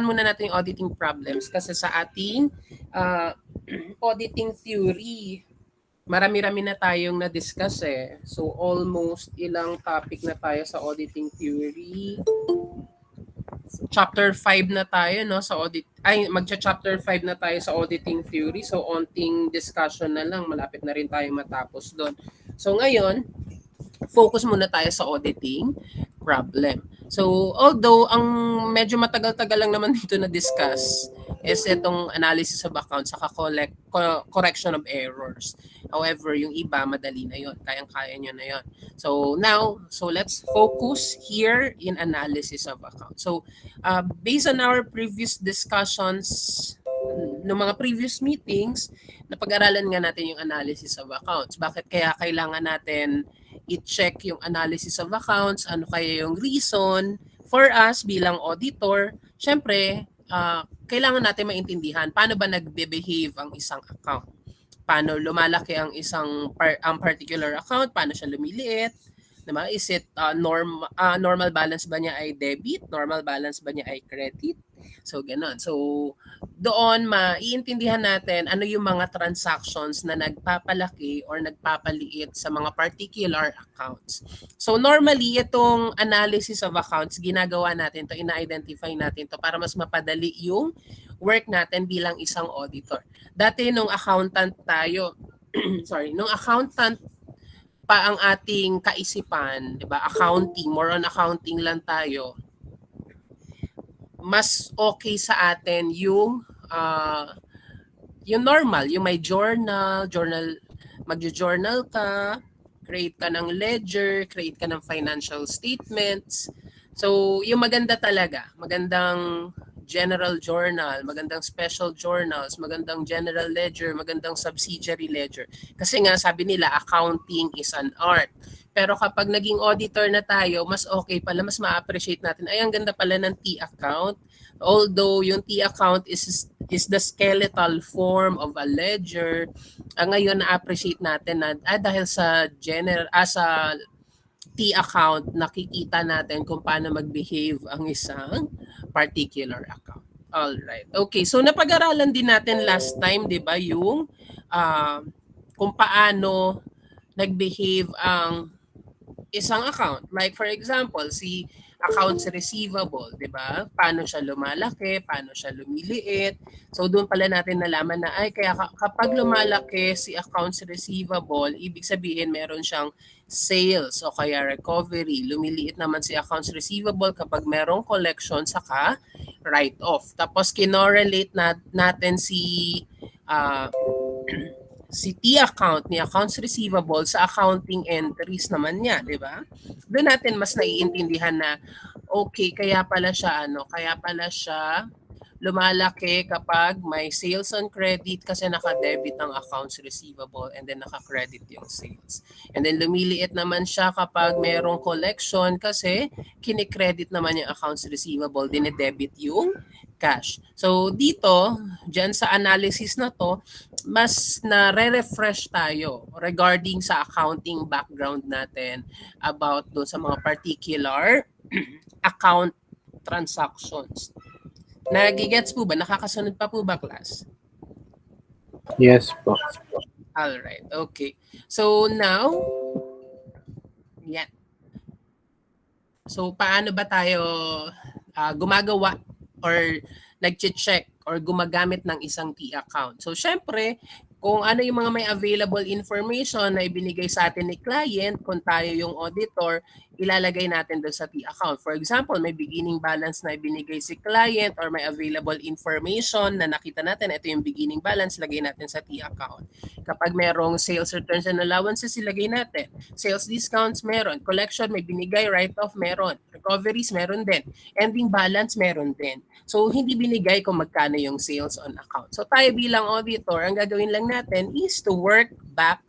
muna natin yung auditing problems kasi sa ating auditing theory, marami-rami na tayong na-discuss eh. So almost ilang topic na tayo sa auditing theory. Chapter 5 na tayo no sa audit. Ay, magcha-chapter 5 na tayo sa auditing theory. So onting discussion na lang, malapit na rin tayo matapos doon. So ngayon, focus muna tayo sa auditing problem. So, although ang medyo matagal-tagal lang naman dito na discuss is itong analysis of accounts saka correction of errors. However, yung iba madali na yon, kayang-kaya nyo na yon. So now, let's focus here in analysis of accounts. So based on our previous discussions no mga previous meetings, napag-aralan nga natin yung analysis of accounts. Bakit kaya kailangan natin i-check yung analysis of accounts? Ano kaya yung reason for us bilang auditor? Siyempre, kailangan natin maintindihan paano ba nagbe-behave ang isang account. Paano lumalaki ang isang ang particular account, paano siya lumiliit. Diba? Is it normal balance ba niya ay debit? Normal balance ba niya ay credit? So, gano'n. So, doon maiintindihan natin ano yung mga transactions na nagpapalaki or nagpapaliit sa mga particular accounts. So, normally, itong analysis of accounts, ginagawa natin to, ina-identify natin to para mas mapadali yung work natin bilang isang auditor. Dati nung accountant tayo, nung accountant pa ang ating kaisipan, 'di ba? Accounting, more on accounting lang tayo. Mas okay sa atin yung normal, yung may journal, magjo-journal ka, create ka ng ledger, create ka ng financial statements. So, yung maganda talaga, magandang general journal, magandang special journals, magandang general ledger, magandang subsidiary ledger. Kasi nga sabi nila, accounting is an art. Pero kapag naging auditor na tayo, mas okay pala, mas ma-appreciate natin. Ay, ang ganda pala ng T-account. Although yung T-account is the skeletal form of a ledger, ngayon na-appreciate natin na dahil sa sa T-account, nakikita natin kung paano mag-behave ang isang particular account. Alright. Okay, so napag-aralan din natin last time, 'di ba, yung kung paano nag-behave ang isang account. Like for example, si accounts receivable, 'di ba? Paano siya lumalaki, paano siya lumiliit. So doon pala natin nalaman na ay kaya kapag lumalaki si accounts receivable, ibig sabihin meron siyang sales o kaya recovery. Lumiliit naman si accounts receivable kapag merong collection saka write-off. Tapos kinorelate natin si si T-account ni accounts receivable sa accounting entries naman niya, 'di ba? Doon natin mas naiintindihan na okay, kaya pala siya lumalaki kapag may sales on credit kasi naka-debit ang accounts receivable and then naka-credit yung sales. And then lumiliit naman siya kapag merong collection kasi kini-credit naman yung accounts receivable, dinedebit yung cash. So dito, dyan sa analysis na to, mas na-refresh tayo regarding sa accounting background natin about doon sa mga particular account transactions. Nagigets po ba? Nakakasunod pa po ba, class? Yes po. Alright, okay. So now, yan. So paano ba tayo gumagawa or nag-check or gumagamit ng isang T-account? So syempre, kung ano yung mga may available information na ibinigay sa atin ni client, kung tayo yung auditor, ilalagay natin doon sa T-account. For example, may beginning balance na ibinigay si client or may available information na nakita natin, ito yung beginning balance, lagay natin sa T-account. Kapag merong sales returns and allowances, ilagay natin. Sales discounts meron. Collection may binigay, write-off meron. Recoveries meron din. Ending balance meron din. So, hindi binigay kung magkano yung sales on account. So, tayo bilang auditor, ang gagawin lang natin is to work back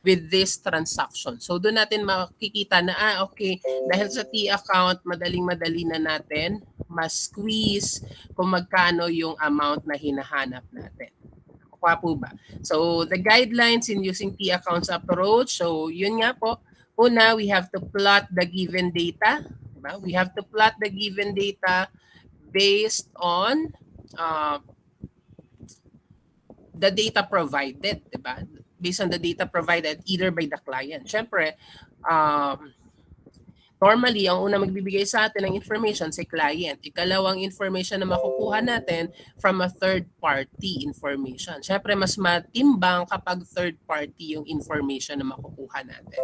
with this transaction. So, doon natin makikita na, okay, dahil sa T-account, madaling-madali na natin mas-squeeze kung magkano yung amount na hinahanap natin. Kuha po ba? So, the guidelines in using T-accounts approach. So, yun nga po. Una, we have to plot the given data. Diba? We have to plot the given data based on the data provided, diba? Based on the data provided either by the client. Siyempre, normally, ang una magbibigay sa atin ng information si client. Ikalawang information na makukuha natin from a third-party information. Siyempre, mas matimbang kapag third-party yung information na makukuha natin.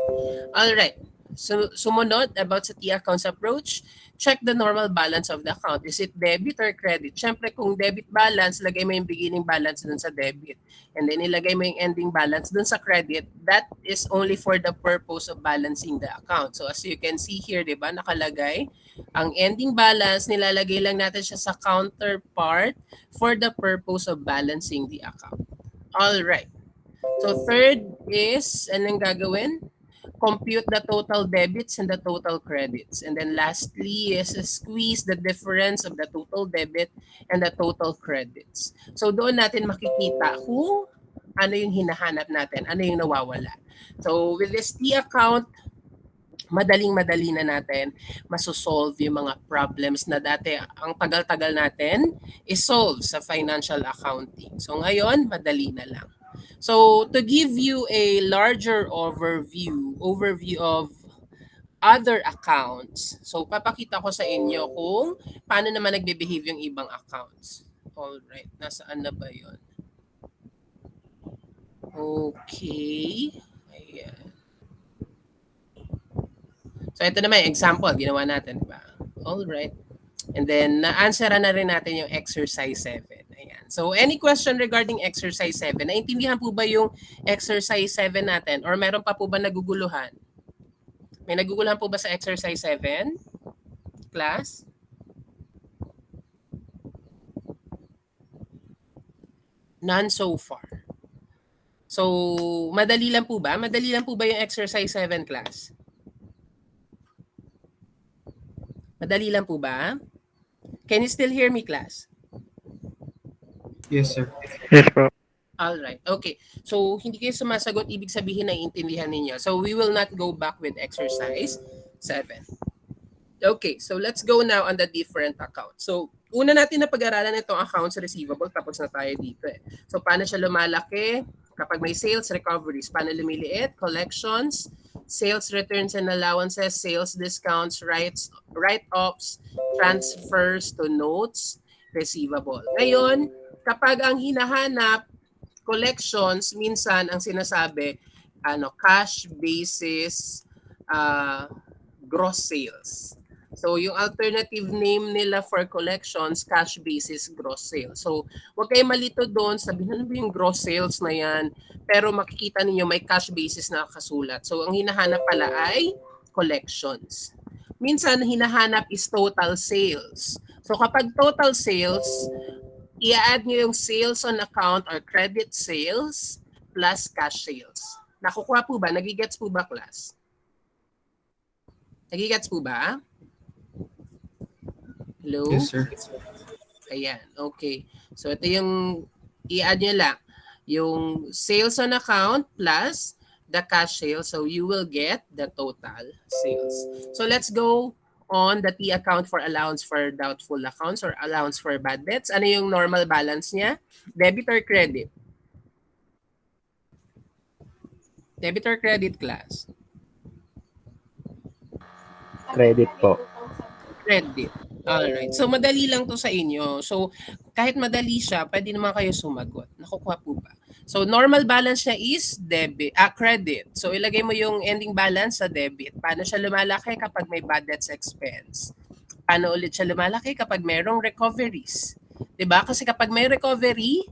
Alright. So, sumunod about sa T-accounts approach, check the normal balance of the account. Is it debit or credit? Siyempre, kung debit balance, lagay mo yung beginning balance dun sa debit. And then, ilagay mo yung ending balance dun sa credit. That is only for the purpose of balancing the account. So, as you can see here, di ba, nakalagay, ang ending balance, nilalagay lang natin siya sa counterpart for the purpose of balancing the account. Alright. So, third is, anong gagawin? Compute the total debits and the total credits. And then lastly is squeeze the difference of the total debit and the total credits. So doon natin makikita kung ano yung hinahanap natin, ano yung nawawala. So with this T account, madaling-madali na natin masosolve yung mga problems na dati ang tagal-tagal natin i-solve sa financial accounting. So ngayon, madali na lang. So to give you a larger overview of other accounts, so papakita ko sa inyo kung paano naman nagbe-behave yung ibang accounts. Alright, nasaan na ba yun? Okay. Ayan. So ito naman yung example, ginawa natin, diba? Alright. And then, na-answeran na rin natin yung exercise 7. Ayan. So, any question regarding exercise 7? Naintindihan po ba yung exercise 7 natin? Or meron pa po ba naguguluhan? May naguguluhan po ba sa exercise 7? Class? None so far. So, madali lang po ba? Madali lang po ba yung exercise 7, class? Madali lang po ba? Can you still hear me, class? Yes, sir. Yes po. Alright, okay. So, hindi kayo sumasagot, ibig sabihin na iintindihan ninyo. So, we will not go back with exercise 7. Okay, so let's go now on the different accounts. So, una natin na pag-aralan itong accounts receivable, tapos na tayo dito eh. So, paano siya lumalaki? Kapag may sales recoveries, paano lumiliit? Collections, sales returns and allowances, sales discounts, write-offs, transfers to notes, receivable. Ngayon, kapag ang hinahanap, collections, minsan ang sinasabi, cash basis gross sales. So, yung alternative name nila for collections, cash basis gross sales. So, huwag kayo malito doon, sabihin ano ba yung gross sales na yan, pero makikita ninyo may cash basis na kasulat. So, ang hinahanap pala ay collections. Minsan, hinahanap is total sales. So, kapag total sales, i-add nyo yung sales on account or credit sales plus cash sales. Nakukuha po ba? Nagigets po ba, class? Nagigets po ba? Hello? Yes, sir. Ayan, okay. So ito yung i-add nyo lang. Yung sales on account plus the cash sales. So you will get the total sales. So let's go on the T account for allowance for doubtful accounts or allowance for bad debts. Ano yung normal balance niya? Debit or credit? Debit or credit, class? Credit po. Credit. Alright. So, madali lang to sa inyo. So, kahit madali siya, pwede naman kayo sumagot. Nakukuha po ba? So, normal balance niya is credit. So, ilagay mo yung ending balance sa debit. Paano siya lumalaki kapag may bad debts expense? Paano ulit siya lumalaki kapag mayroong recoveries? 'Di ba? Kasi kapag may recovery,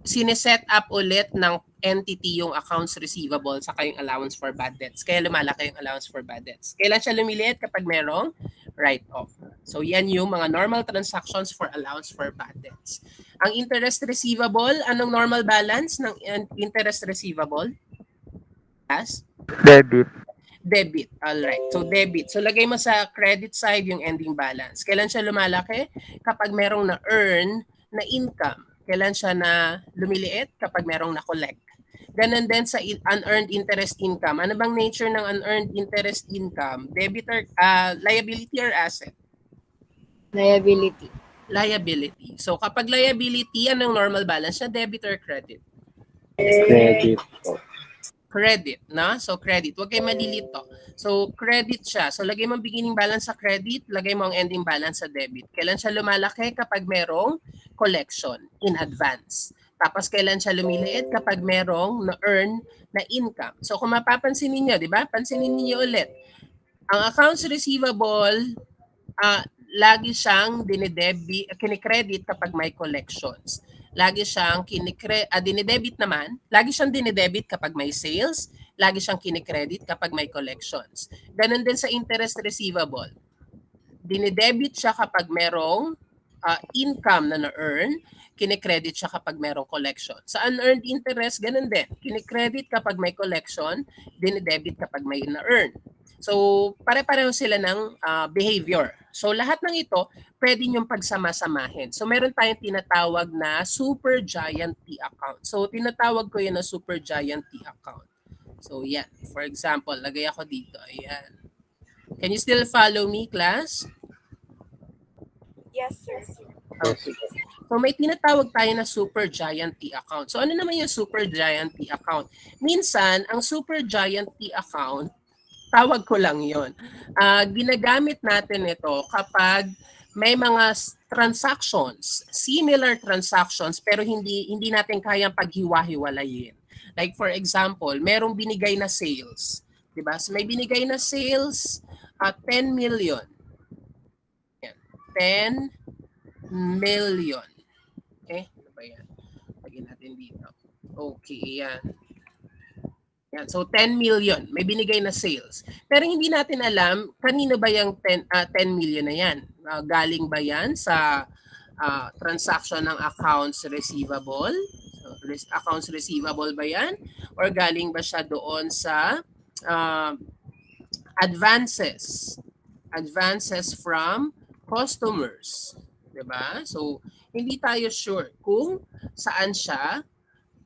sineset up ulit ng entity yung accounts receivable sa yung allowance for bad debts. Kaya lumalaki yung allowance for bad debts. Kailan siya lumiliit? Kapag merong write-off. So yan yung mga normal transactions for allowance for bad debts. Ang interest receivable, anong normal balance ng interest receivable? As? Debit. Debit. Alright. So debit. So lagay mo sa credit side yung ending balance. Kailan siya lumalaki? Kapag merong na-earn na income. Kailan siya na lumiliit? Kapag merong na-collect. Ganon din sa unearned interest income. Ano bang nature ng unearned interest income? Debit or liability or asset? Liability. Liability. So kapag liability, anong normal balance niya? Debit or credit? Credit po. Credit, na? So credit. Huwag kayo malilito. So credit siya. So lagay mo ang beginning balance sa credit, lagay mo ang ending balance sa debit. Kailan siya lumalaki? Kapag merong collection in advance. Tapos kailan siya lumiliit? Kapag merong na-earn na income. So kung mapapansin niyo, di ba? Pansinin niyo ulit. Ang accounts receivable, lagi siyang kinikredit kapag may collections. Lagi siyang dinidebit naman, lagi siyang dinidebit kapag may sales, lagi siyang kinikredit kapag may collections. Ganon din sa interest receivable. Dinidebit siya kapag merong income na na-earn, kinikredit siya kapag merong collection. Sa unearned interest, ganun din. Kinikredit kapag may collection, dinidebit kapag may na-earn. So, pare-pareho sila ng behavior. So, lahat ng ito, pwede niyong pagsama-samahin. So, meron tayong tinatawag na super giant T account. So, tinatawag ko yan na super giant T account. So, yan. For example, lagay ako dito. Ayan. Can you still follow me, class? Yes, sir. Okay. So may tinatawag tayo na super giant T account. So ano naman yung super giant T account? Minsan, ang super giant T account, tawag ko lang yon. Ginagamit natin ito kapag may mga transactions, similar transactions, pero hindi natin kayang paghiwa-hiwalayin. Like for example, merong binigay na sales. Diba? So may binigay na sales, 10 million. Yan. 10 million. Okay? Ano ba yan? Lagyan natin dito. Okay, yan. Yan. So, 10 million. May binigay na sales. Pero hindi natin alam, kanino ba yung 10 million na yan? Galing ba yan sa transaction ng accounts receivable? So, accounts receivable ba yan? Or galing ba siya doon sa advances? Advances from customers. Diba? So, hindi tayo sure kung saan siya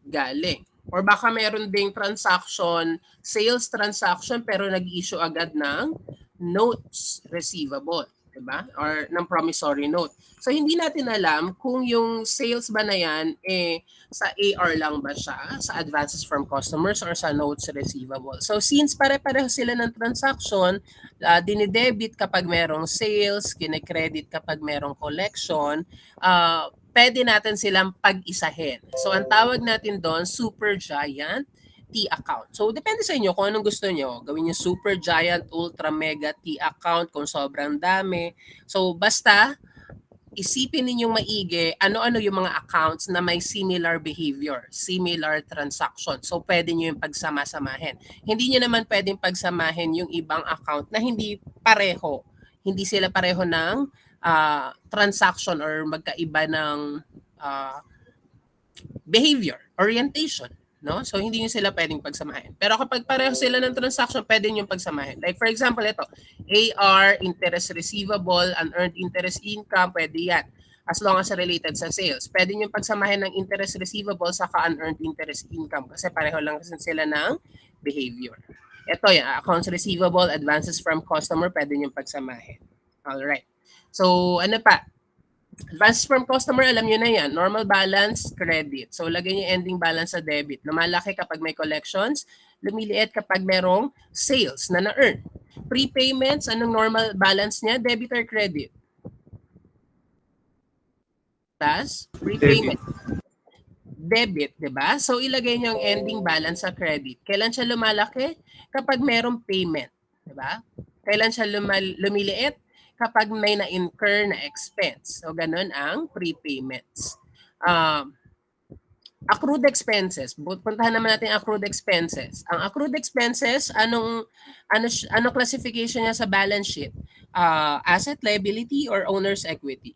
galing. Or baka meron ding transaction, sales transaction, pero nag-issue agad ng notes receivable. Diba? Or ng promissory note. So, hindi natin alam kung yung sales ba na yan, sa AR lang ba siya, sa advances from customers, or sa notes receivable. So, since pare-pareho sila ng transaction, dinidebit kapag merong sales, kinikredit kapag merong collection, pwede natin silang pag-isahin. So, ang tawag natin doon, super giant T account. So, depende sa inyo kung anong gusto nyo. Gawin nyo super giant, ultra mega T account kung sobrang dami. So, basta isipin ninyong maigi ano-ano yung mga accounts na may similar behavior, similar transaction. So, pwede nyo yung pagsama-samahin. Hindi nyo naman pwedeng pagsamahin yung ibang account na hindi pareho. Hindi sila pareho ng transaction or magkaiba ng behavior, orientation. No? So, hindi nyo sila pwedeng pagsamahin. Pero kapag pareho sila ng transaction, pwede nyo pagsamahin. Like for example, ito, AR, interest receivable, unearned interest income, pwede yan. As long as related sa sales. Pwede nyo pagsamahin ng interest receivable sa unearned interest income kasi pareho lang sila ng behavior. Ito, yan, accounts receivable, advances from customer, pwede nyo pagsamahin. Alright. So, ano pa? Advance from customer, alam nyo na yan. Normal balance, credit. So, lagay nyo ending balance sa debit. Lumalaki kapag may collections. Lumiliit kapag merong sales na na-earn. Prepayments, anong normal balance niya? Debit or credit? Plus, prepayment. Debit, di ba? So, ilagay nyo ang ending balance sa credit. Kailan siya lumalaki? Kapag merong payment. Di ba? Kailan siya lumiliit? Kapag may na-incur na expense. So, ganun ang prepayments. Accrued expenses. Puntahan naman natin accrued expenses. Ang accrued expenses, ano classification niya sa balance sheet? Asset, liability, or owner's equity?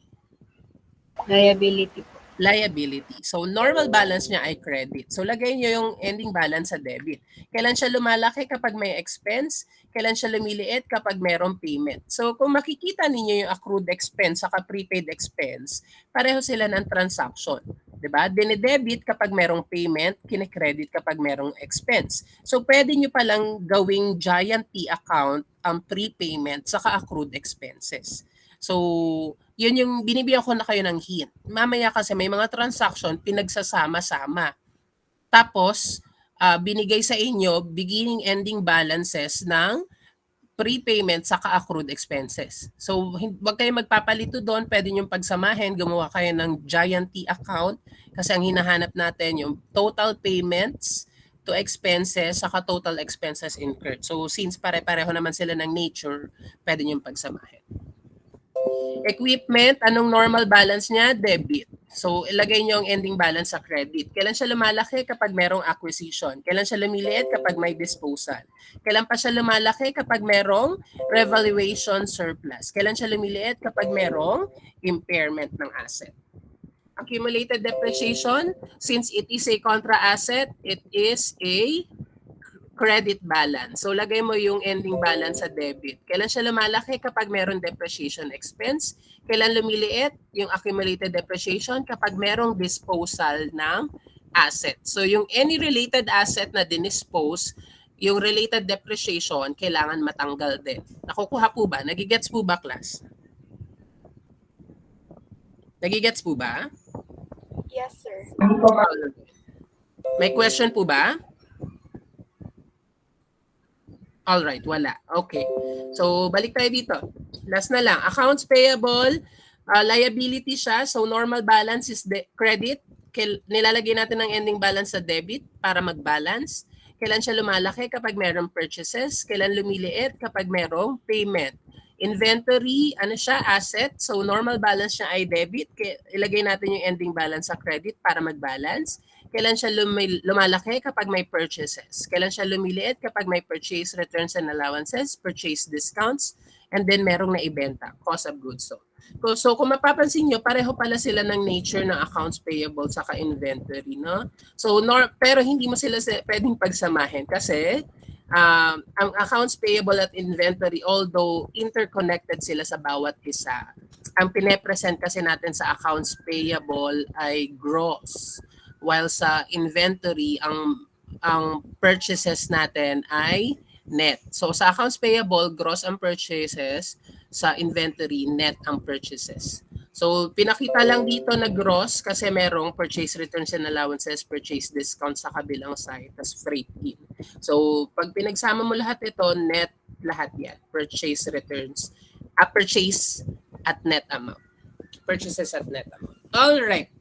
Liability po. Liability. So, normal balance niya ay credit. So, lagay niyo yung ending balance sa debit. Kailan siya lumalaki? Kapag may expense. Kailan siya lumiliit? Kapag merong payment. So, kung makikita ninyo yung accrued expense saka prepaid expense, pareho sila ng transaction. Diba? Dinidebit kapag merong payment, kinikredit kapag merong expense. So, pwede nyo palang gawing giant T account ang prepayment saka accrued expenses. So, Yun yung binibigyan ko na kayo ng hint. Mamaya kasi may mga transaction pinagsasama-sama. Tapos, binigay sa inyo beginning ending balances ng prepayment saka accrued expenses. So, wag kayo magpapalito doon. Pwede nyo pagsamahin, gumawa kayo ng giant T account kasi ang hinahanap natin yung total payments to expenses saka total expenses incurred. So, since pare-pareho naman sila ng nature, pwede nyo pagsamahin. Equipment, anong normal balance niya? Debit. So, ilagay niyo ang ending balance sa credit. Kailan siya lumalaki? Kapag merong acquisition. Kailan siya lumiliit? Kapag may disposal. Kailan pa siya lumalaki? Kapag merong revaluation surplus. Kailan siya lumiliit? Kapag merong impairment ng asset. Accumulated depreciation, since it is a contra asset, it is a credit balance. So, lagay mo yung ending balance sa debit. Kailan siya lumalaki? Kapag meron depreciation expense. Kailan lumiliit? Yung accumulated depreciation kapag merong disposal ng asset. So, yung any related asset na dinispose, yung related depreciation, kailangan matanggal din. Nakukuha po ba? Nagigets po ba, class? Nagigets po ba? Yes, sir. May question po ba? Alright, wala. Okay. So, balik tayo dito. Last na lang. Accounts payable, liability siya. So, normal balance is credit. Nilalagay natin ang ending balance sa debit para mag-balance. Kailan siya lumalaki? Kapag merong purchases. Kailan lumiliit? Kapag merong payment. Inventory, ano siya? Asset. So, normal balance niya ay debit. Ilagay natin yung ending balance sa credit para mag-balance. Kailan siya lumalaki? Kapag may purchases. Kailan siya lumiliit? Kapag may purchase returns and allowances, purchase discounts, and then merong naibenta, cost of goods sold. So kung mapapansin nyo, pareho pala sila ng nature ng accounts payable saka inventory, no? So pero hindi mo sila pwedeng pagsamahin kasi ang accounts payable at inventory, although interconnected sila sa bawat isa, ang pine-present kasi natin sa accounts payable ay gross. While sa inventory, ang purchases natin ay net. So sa accounts payable, gross ang purchases. Sa inventory, net ang purchases. So pinakita lang dito na gross kasi merong purchase returns and allowances, purchase discounts sa kabilang side, tas freight in. So pag pinagsama mo lahat ito, net lahat yan. Purchase returns, purchase at net amount. Purchases at net amount. All right.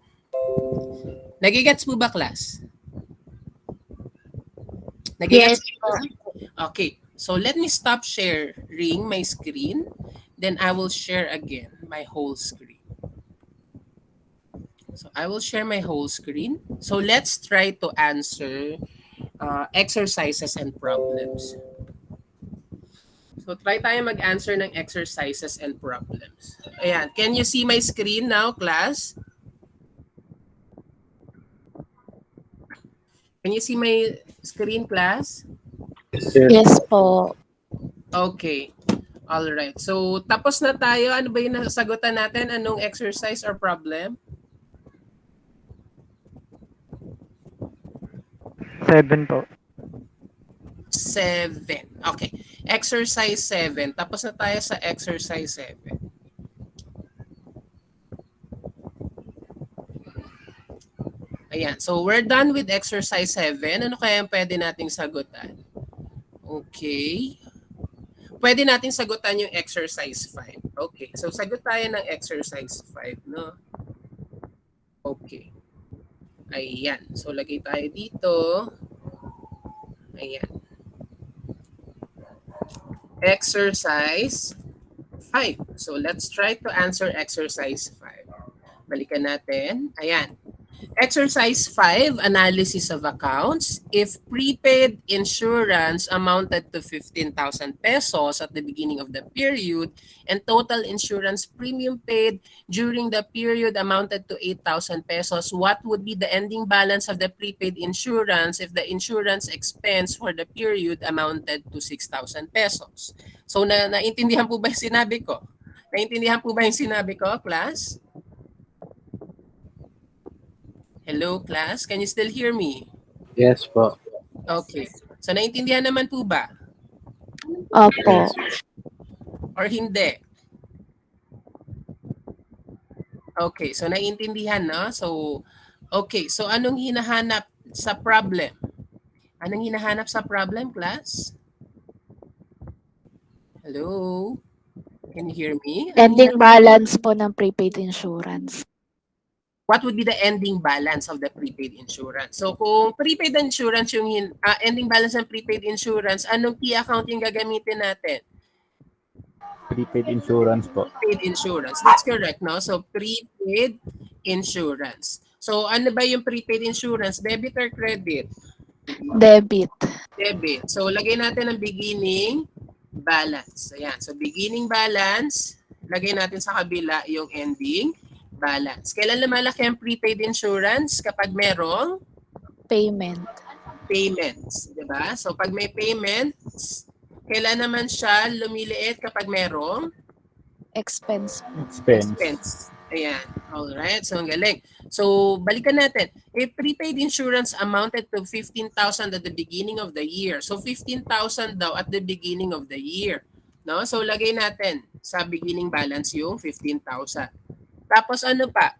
Nagigets po ba, class? Nagigets po? Okay. So, let me stop sharing my screen. Then, I will share again my whole screen. So, I will share my whole screen. So, let's try to answer exercises and problems. So, try tayo mag-answer ng exercises and problems. Ayan. Can you see my screen now, class? Can you see my screen, class? Yes. po. Okay. All right. So, tapos na tayo. Ano ba yung nasagutan natin? Anong exercise or problem? 7 po. 7. Okay. Exercise 7. Tapos na tayo sa exercise 7. Ayan. So, we're done with exercise 7. Ano kaya ang pwede nating sagutan? Okay. Pwede natin sagutan yung exercise 5. Okay. So, sagot tayo ng exercise 5, no? Okay. Ayan. So, lagay tayo dito. Ayan. Exercise 5. So, let's try to answer exercise 5. Balikan natin. Ayan. Exercise 5, analysis of accounts. If prepaid insurance amounted to 15,000 pesos at the beginning of the period and total insurance premium paid during the period amounted to 8,000 pesos, what would be the ending balance of the prepaid insurance if the insurance expense for the period amounted to 6,000 pesos? So, naintindihan po ba yung sinabi ko? Naintindihan po ba yung sinabi ko, class? Hello, class? Can you still hear me? Yes po. Okay. So, naintindihan naman po ba? Opo. Or hindi? Okay, so naiintindihan, no? So, okay, so anong hinahanap sa problem? Anong hinahanap sa problem, class? Hello? Can you hear me? Ending balance po ng prepaid insurance. What would be the ending balance of the prepaid insurance? So kung prepaid insurance yung ending balance ng prepaid insurance, anong key account yung gagamitin natin? Prepaid insurance po. Prepaid insurance. That's correct, no? So prepaid insurance. So ano ba yung prepaid insurance? Debit or credit? Debit. Debit. So lagay natin ang beginning balance. Ayan. So beginning balance, lagay natin sa kabila yung ending balance. Kailan lumalaki ang prepaid insurance? Kapag merong Payment. payments, 'di ba? So pag may payments, kailan naman siya lumiliit? Kapag merong Expense. expense. Ayan. Alright. So ang galing. So balikan natin. If prepaid insurance amounted to 15,000 at the beginning of the year. So 15,000 daw at the beginning of the year. No? So lagay natin sa beginning balance yung 15,000. Tapos ano pa?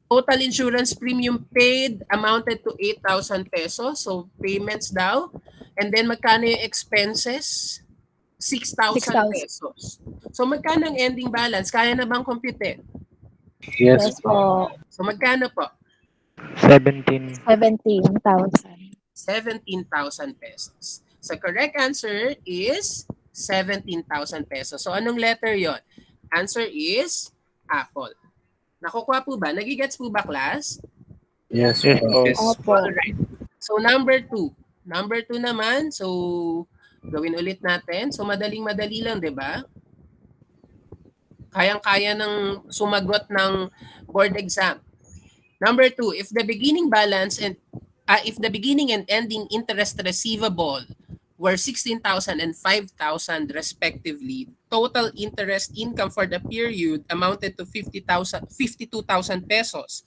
Total insurance premium paid amounted to 8,000 pesos. So payments daw. And then magkano yung expenses? 6,000 6,000. pesos. So magkano ang ending balance? Kaya na bang compute? Yes Yes po. po. So magkano po? 17. 17,000. 17,000 pesos. So correct answer is 17,000 pesos. So anong letter yon? Answer is apple. Nakukuha po ba? Nagigets po ba, class? Yes po. Opo. Alright. So number 2. Number 2 naman. So gawin ulit natin. So madaling-madali lang, 'di ba? Kayang-kaya ng sumagot ng board exam. Number 2, if the beginning balance and if the beginning and ending interest receivable were 16,000 and 5,000 respectively, total interest income for the period amounted to 52,000 pesos.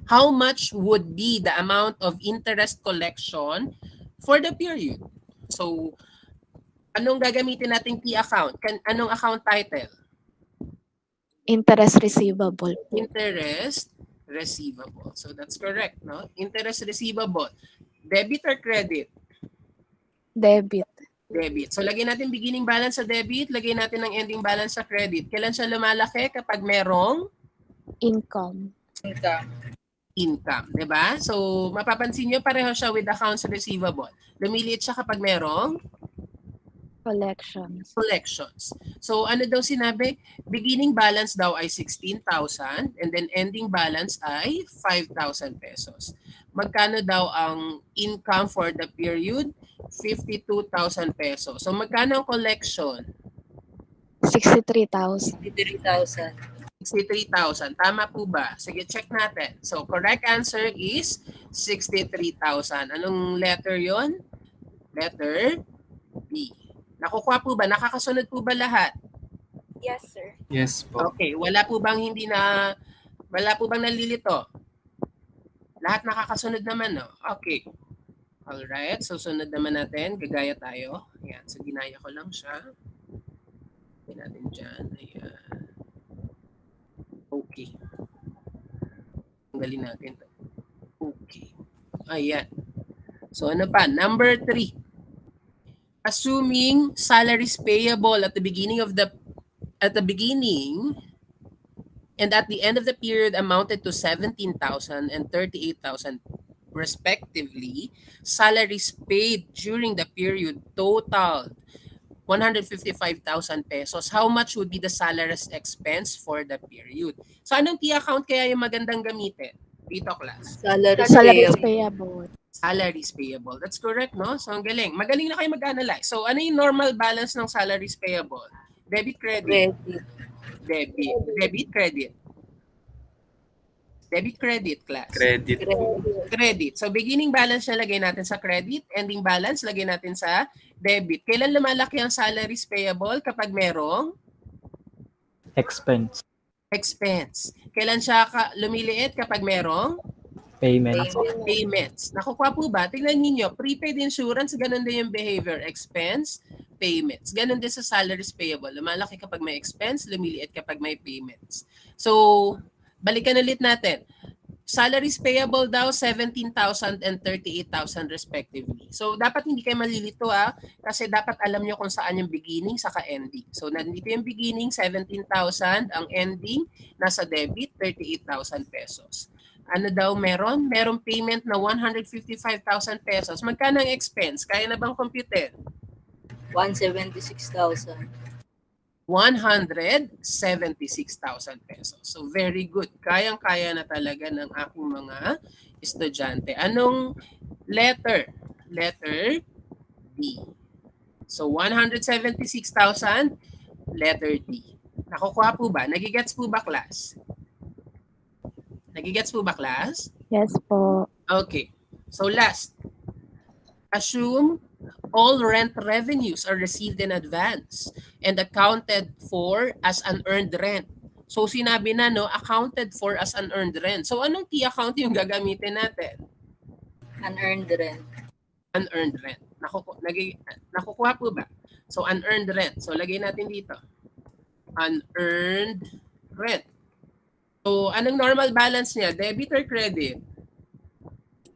How much would be the amount of interest collection for the period? So, anong gagamitin nating key account? Anong account title? Interest receivable po. Interest receivable. So that's correct, no? Interest receivable. Debit or credit? Debit. Debit. So lagyan natin beginning balance sa debit, lagyan natin ang ending balance sa credit. Kailan siya lumalaki? Kapag merong Income. income, 'di ba? So mapapansin niyo pareho siya with accounts receivable. Lumiliit siya kapag merong Collections. collections. So ano daw sinabi? Beginning balance daw ay 16,000 and then ending balance ay 5,000 pesos. Magkano daw ang income for the period? 52,000 pesos. So magkano ang collection? 63,000. 63,000. Tama po ba? Sige, check natin. So correct answer is 63,000. Anong letter yon? Letter B. Nakukuha po ba? Nakakasunod po ba lahat? Yes, sir. Yes po. Okay, wala po bang nalilito? Lahat nakakasunod naman, no? Okay. Alright, so sunod naman natin. Gagaya tayo. Ayan, so ginaya ko lang siya. Ayan natin dyan. Ayan. Okay. Tanggalin natin to. Okay. Ayan. So ano pa? Number 3. Assuming salaries payable at the beginning and at the end of the period amounted to 17,000 and 38,000 respectively, salaries paid during the period totaled 155,000 pesos. How much would be the salaries expense for the period? So anong key account kaya yung magandang gamitin? Dito, class. Salaries payable. Salaries payable. That's correct, no? So, ang galing. Magaling na kayo mag-analyze. So, ano yung normal balance ng salaries payable? Debit, credit? Debit. Debit, credit? Debit, credit, class? Credit. Credit. So, beginning balance na lagay natin sa credit. Ending balance lagay natin sa debit. Kailan lumalaki ang salaries payable? Kapag merong Expense. expense. Kailan siya lumiliit? Kapag merong Payment. payments. Nakukuha po ba? Tingnan niyo, prepaid insurance, ganun din yung behavior. Expense, payments. Ganun din sa salaries payable. Lumalaki kapag may expense, lumiliit kapag may payments. So, balikan ulit natin. Salaries payable daw 17,000 and 38,000 respectively. So dapat hindi kayo malilito kasi dapat alam nyo kung saan yung beginning saka ending. So nandito yung beginning 17,000, ang ending nasa debit 38,000 pesos. Ano daw meron? Merong payment na 155,000 pesos. Magkano ang expense? Kaya na bang computer? 176,000. 176,000 pesos. So very good. Kayang-kaya na talaga ng aking mga estudyante. Anong letter? Letter D. So 176,000, letter D. Nakukuha po ba? Nagigets po ba, class? Nagigets po ba, class? Yes po. Okay. So last, assume all rent revenues are received in advance and accounted for as unearned rent. So sinabi na, no, accounted for as unearned rent. So anong key account yung gagamitin natin? Unearned rent. Unearned rent. Nakukuha po ba? So unearned rent. So lagay natin dito. Unearned rent. So anong normal balance niya? Debit or credit?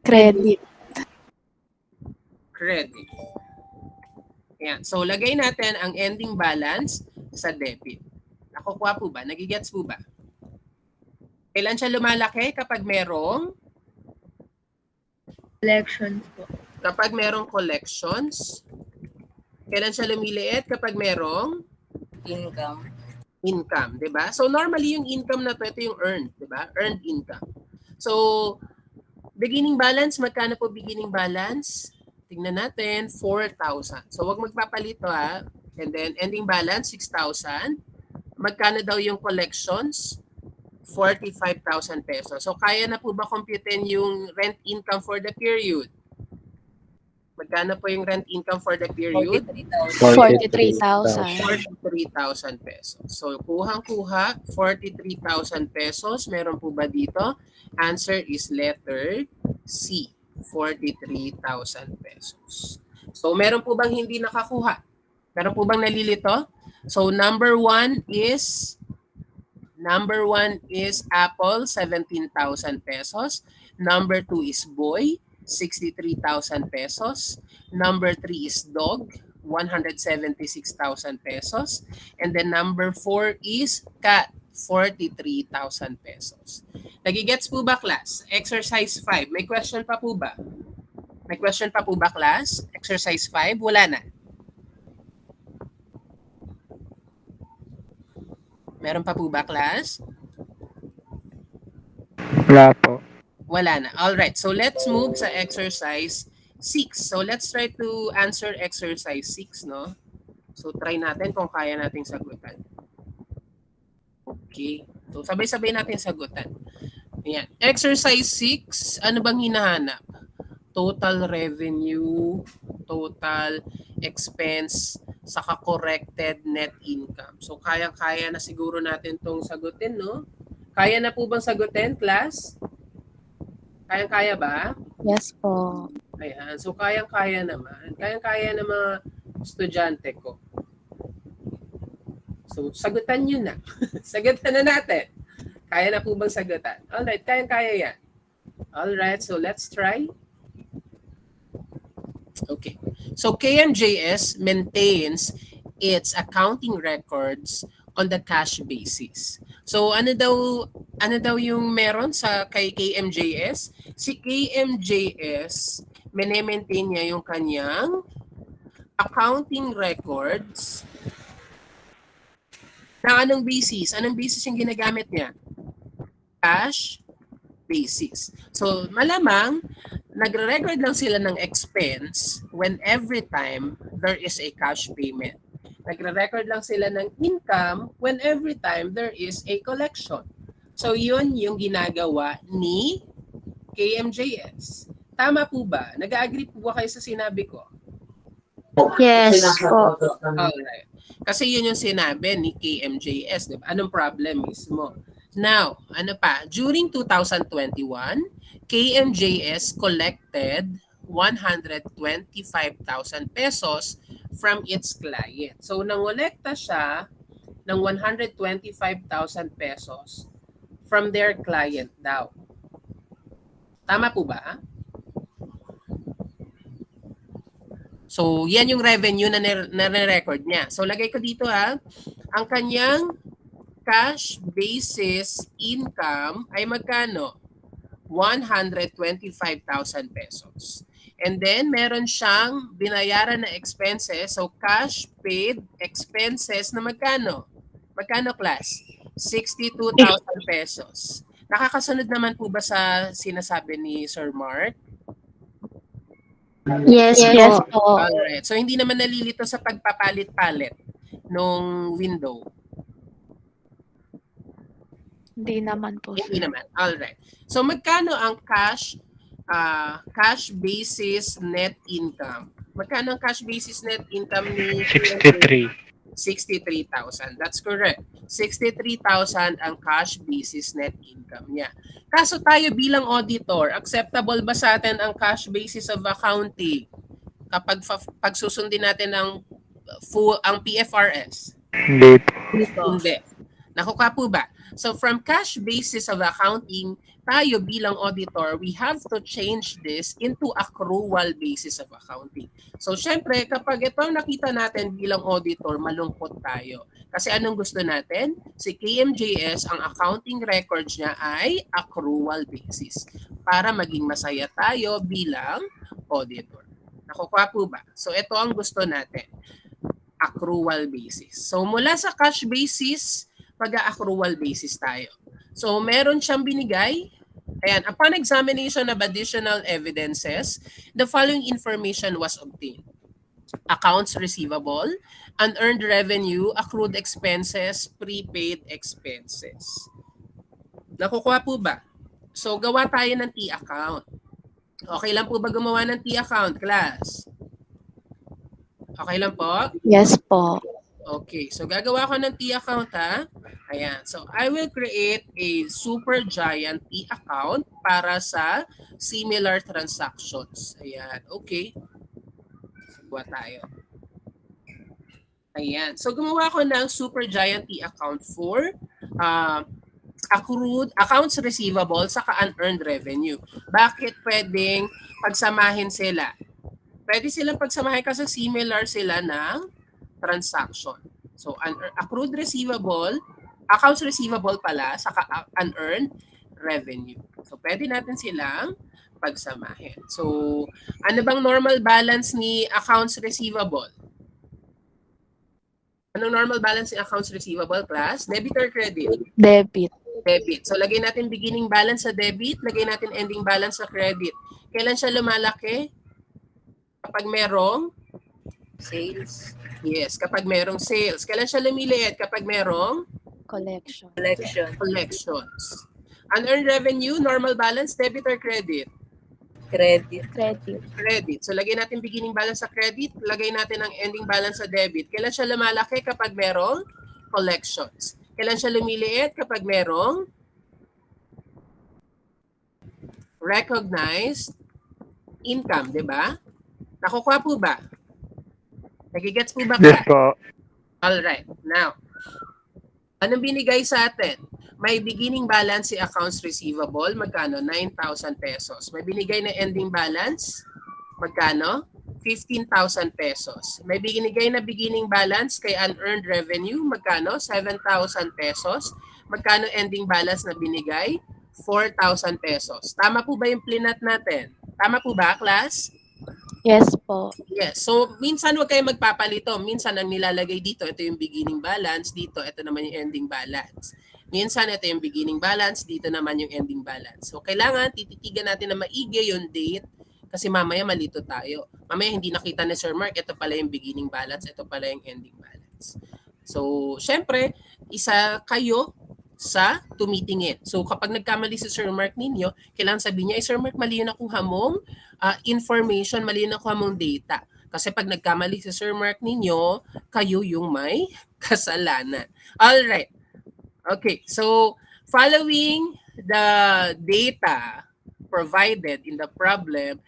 Credit. Credit. Ayan. So, lagay natin ang ending balance sa debit. Nakukuha po ba? Nagigets po ba? Kailan siya lumalaki? Kapag merong? Collections po. Kapag merong collections. Kailan siya lumiliit? Kapag merong? Income. Income. Diba? So, normally yung income na ito yung earned. Diba? Earned income. So, beginning balance, magkano po beginning balance? Tingnan natin, 4,000. So, wag magpapalito And then, ending balance, 6,000. Magkano daw yung collections? 45,000 pesos. So, kaya na po ba computein yung rent income for the period? Magkano po yung rent income for the period? 43,000. 43,000. 43,000 pesos. So, kuhang-kuha, 43,000 pesos. Meron po ba dito? Answer is letter C. 43,000 pesos. So, meron po bang hindi nakakuha? Meron po bang nalilito? So, number one is Apple, 17,000 pesos. Number 2 is Boy, 63,000 pesos. Number 3 is Dog, 176,000 pesos. And then number 4 is Cat, 43,000 pesos. Nagigets po ba, class? Exercise 5. May question pa po ba? May question pa po ba, class? Exercise 5? Wala na. Meron pa po ba, class? Wala po. Wala na. Alright, so let's move sa exercise 6. So let's try to answer exercise 6, no? So try natin kung kaya nating sagutan. Okay. So sabay-sabay natin sagutan. Ayan. Exercise 6, ano bang hinahanap? Total revenue, total expense, saka corrected net income. So kaya-kaya na siguro natin tong sagutin, no? Kaya na po bang sagutin, class? Kaya-kaya ba? Yes po. Ayan. So kayang-kaya naman. Kayang-kaya ng mga estudyante ko. So sagutan nyo na. Sagutan na natin. Kaya na po bang sagutan? Alright, kayang-kaya yan. Alright, so let's try. Okay. So KMJS maintains its accounting records on the cash basis. So ano daw yung meron sa kay KMJS? Si KMJS maintain niya yung kanyang accounting records na anong basis? Anong basis yung ginagamit niya? Cash basis. So malamang nagre-record lang sila ng expense when every time there is a cash payment. Nagre-record lang sila ng income when every time there is a collection. So yun yung ginagawa ni KMJS. Tama po ba? Nag-agree po ba kayo sa sinabi ko? Yes po. Alright. Kasi yun yung sinabi ni KMJS. Diba? Anong problem mismo? Now, ano pa? During 2021, KMJS collected 125,000 pesos from its client. So, nangolekta siya ng 125,000 pesos from their client daw. Tama po ba? So, yan yung revenue na nare-record niya. So, lagay ko dito ang kanyang cash basis income ay magkano? 125,000 pesos. And then, meron siyang binayaran na expenses. So, cash paid expenses na magkano? Magkano, class? 62,000 pesos. Nakakasunod naman po ba sa sinasabi ni Sir Mark? Yes po. Alright. So, hindi naman nalilito sa pagpapalit-palit nung window. Hindi naman po. Hindi naman. Alright. So, magkano ang cash basis net income? Magkano ang cash basis net income ni 63. 63,000. That's correct. 63,000 ang cash basis net income niya. Kaso tayo bilang auditor, acceptable ba sa atin ang cash basis of accounting kapag pagsusundin natin ang PFRS? Hindi po. Hindi. Nakuha po ba? So from cash basis of accounting, tayo bilang auditor, we have to change this into accrual basis of accounting. So syempre, kapag ito nakita natin bilang auditor, malungkot tayo. Kasi anong gusto natin? Si KMJS, ang accounting records niya ay accrual basis para maging masaya tayo bilang auditor. Nakuha po ba? So ito ang gusto natin, accrual basis. So mula sa cash basis, pag-accrual basis tayo. So meron siyang binigay. Ayan, upon examination of additional evidences, the following information was obtained. Accounts receivable, unearned revenue, accrued expenses, prepaid expenses. Nakukuha po ba? So gawa tayo ng T-account. Okay lang po ba gumawa ng T-account, class? Okay lang po? Yes po. Okay, so gagawa ko ng T-account Ayan, so I will create a super giant T-account para sa similar transactions. Ayan, okay. Subuha tayo. Ayan, so gumawa ko ng super giant T-account for accrued, accounts receivable, saka unearned revenue. Bakit pwedeng pagsamahin sila? Pwede silang pagsamahin kasi similar sila ng transaction. So, accrued receivable, accounts receivable pala, saka unearned revenue. So, pwede natin silang pagsamahin. So, ano bang normal balance ni accounts receivable? Anong normal balance ni accounts receivable, class? Debit or credit? Debit. Debit. So, lagay natin beginning balance sa debit, lagay natin ending balance sa credit. Kailan siya lumalaki? Kapag merong Sales. yes, kapag merong sales. Kailan siya lumiliit? Kapag merong Collection. collections. Unearned revenue, normal balance, debit or credit? Credit. Credit. Credit. So, lagay natin beginning balance sa credit, lagay natin ang ending balance sa debit. Kailan siya lumalaki? Kapag merong collections. Kailan siya lumiliit? Kapag merong recognized income, di ba? Nakukuha po ba? Nagigets po ba? Yes po. Alright. Now, anong binigay sa atin? May beginning balance si accounts receivable, magkano? 9,000 pesos. May binigay na ending balance, magkano? 15,000 pesos. May binigay na beginning balance kay unearned revenue, magkano? 7,000 pesos. Magkano ending balance na binigay? 4,000 pesos. Tama po ba yung plinat natin? Tama po ba, class? Yes po. Yes. So, minsan huwag kayo magpapalito. Minsan ang nilalagay dito, ito yung beginning balance. Dito, ito naman yung ending balance. Minsan, ito yung beginning balance. Dito naman yung ending balance. So, kailangan tititigan natin na maigi yung date kasi mamaya malito tayo. Mamaya hindi nakita ni Sir Mark, ito pala yung beginning balance, ito pala yung ending balance. So, syempre, isa kayo sa tumitingin. So, kapag nagkamali si Sir Mark ninyo, kailangan sabihin niya, Sir Mark, mali yun akong hamong information, mali yun akong hamong data. Kasi pag nagkamali si Sir Mark ninyo, kayo yung may kasalanan. Alright. Okay, so following the data provided in the problem,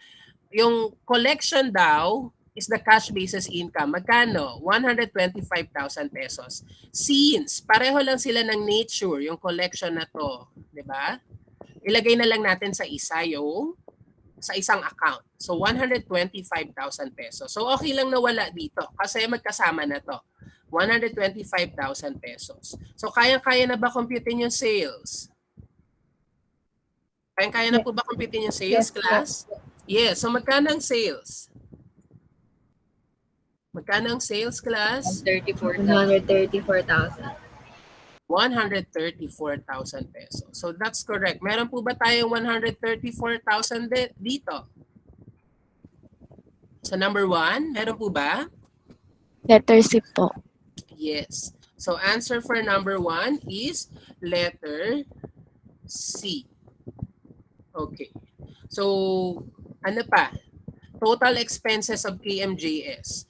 yung collection daw is the cash basis income. Magkano? 125,000 pesos. Since pareho lang sila ng nature, yung collection na to, 'di ba? Ilagay na lang natin sa isa yung sa isang account. So 125,000 pesos. So okay lang na wala dito kasi magkasama na to. 125,000 pesos. So kayang-kaya na ba computein yung sales? Kayang-kaya na po ba computein yung sales, class? Yes. So magkano ang sales? Magkano ang sales, class? 134,000. 134,000 pesos. So that's correct. Meron po ba tayong 134,000 dito? So number 1, meron po ba? Letter C po. Yes. So answer for number 1 is letter C. Okay. So ano pa? Total expenses of KMJS.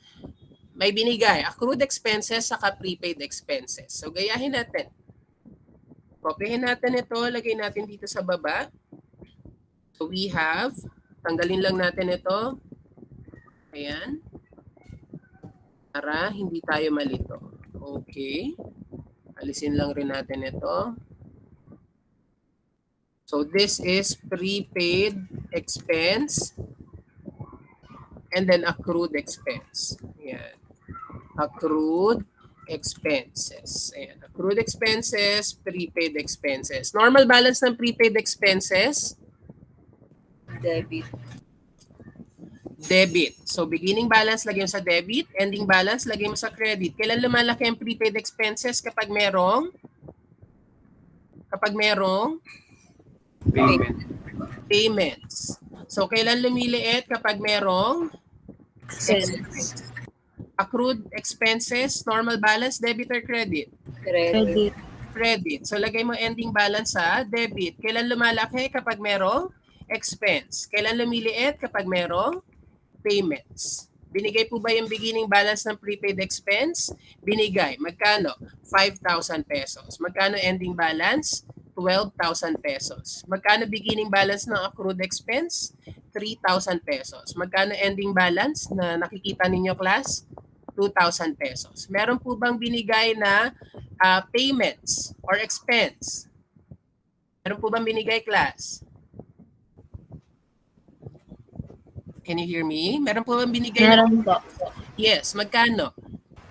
May binigay, accrued expenses saka prepaid expenses. So gayahin natin. Kopyahin natin ito, lagay natin dito sa baba. So we have, tanggalin lang natin ito. Ayan. Para hindi tayo malito. Okay. Alisin lang rin natin ito. So this is prepaid expense and then accrued expense. Ayan. Accrued expenses. Ayan. Accrued expenses, prepaid expenses. Normal balance ng prepaid expenses? Debit. Debit. So beginning balance lagay mo sa debit, ending balance lagay mo sa credit. Kailan lumalaki ang prepaid expenses? Kapag merong payments. So kailan lumiliit? Kapag merong accrued expenses, normal balance, debit or credit? Credit. Credit. So lagay mo ending balance sa debit. Kailan lumalaki? Kapag merong expense. Kailan lumiliit? Kapag merong payments. Binigay po ba yung beginning balance ng prepaid expense? Binigay. Magkano? 5,000 pesos. Magkano ending balance? 12,000 pesos. Magkano beginning balance ng accrued expense? 3,000 pesos. Magkano ending balance na nakikita ninyo, class? 2,000 pesos. Meron po bang binigay na payments or expense? Meron po bang binigay, class? Can you hear me? Meron po bang binigay na? Meron po. Yes. Magkano?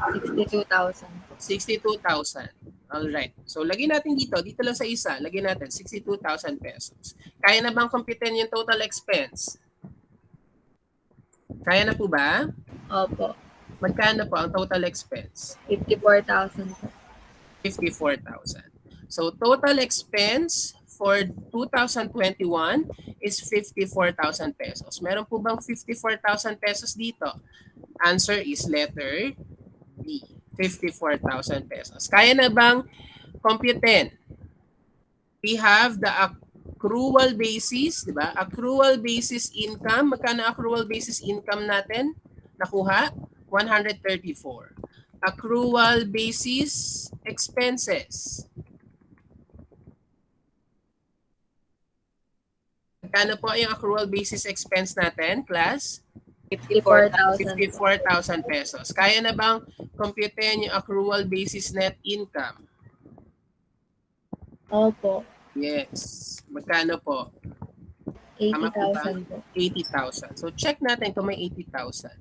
62,000. 62,000. Alright. So, lagyan natin dito. Dito lang sa isa. Lagyan natin 62,000 pesos. Kaya na bang computein yung total expense? Kaya na po ba? Opo. Magkano po ang total expense? 54,000. 54,000. So, total expense for 2021 is 54,000 pesos. Meron po bang 54,000 pesos dito? Answer is letter B. 54,000 pesos. Kaya na bang computein? We have the accrual basis, di ba? Accrual basis income. Magkano accrual basis income natin? Nakuha? 134. Accrual basis expenses. Magkano po yung accrual basis expense natin, class? 54,000. 54,000 pesos. Kaya na bang computein yung accrual basis net income? Opo. Yes. Magkano po? Tama po ba? 80,000 po. 80,000. So check natin kung may 80,000.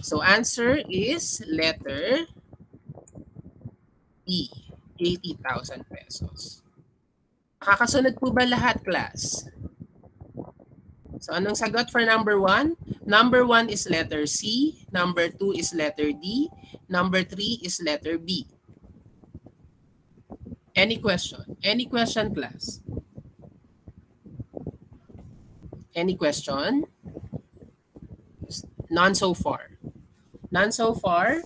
So answer is letter E. 80,000 pesos. Nakakasunod po ba lahat, class? So anong sagot for number 1? Number 1 is letter C. Number 2 is letter D. Number 3 is letter B. Any question? Any question, class? Any question? None so far. None so far?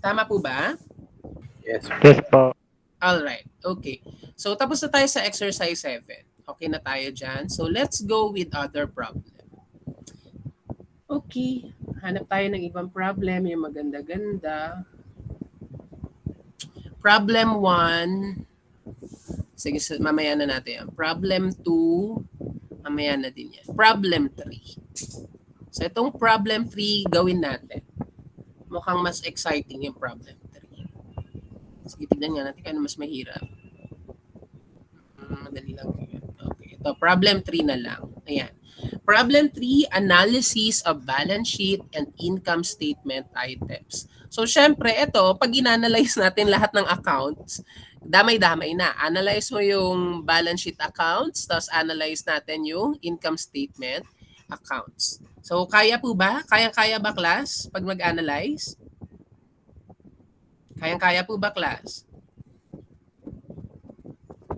Tama po ba? Yes po. Alright, okay. So tapos na tayo sa exercise 7. Okay na tayo dyan. So let's go with other problem. Okay, hanap tayo ng ibang problem, yung maganda-ganda. Problem 1. Sige, mamaya na natin yan. Problem 2. Mamaya na din yan. Problem 3. So itong problem 3 gawin natin. Mukhang mas exciting yung problem 3. Sige, tignan nga natin kung ano mas mahirap. Madali lang. Okay, ito problem 3 na lang. Ayan. Problem 3, analysis of balance sheet and income statement items. So, syempre, ito, pag in-analyze natin lahat ng accounts, damay-damay na. Analyze mo yung balance sheet accounts, tapos analyze natin yung income statement accounts. So, kaya po ba? Kayang-kaya ba, class, pag mag-analyze? Kayang-kaya po ba, class?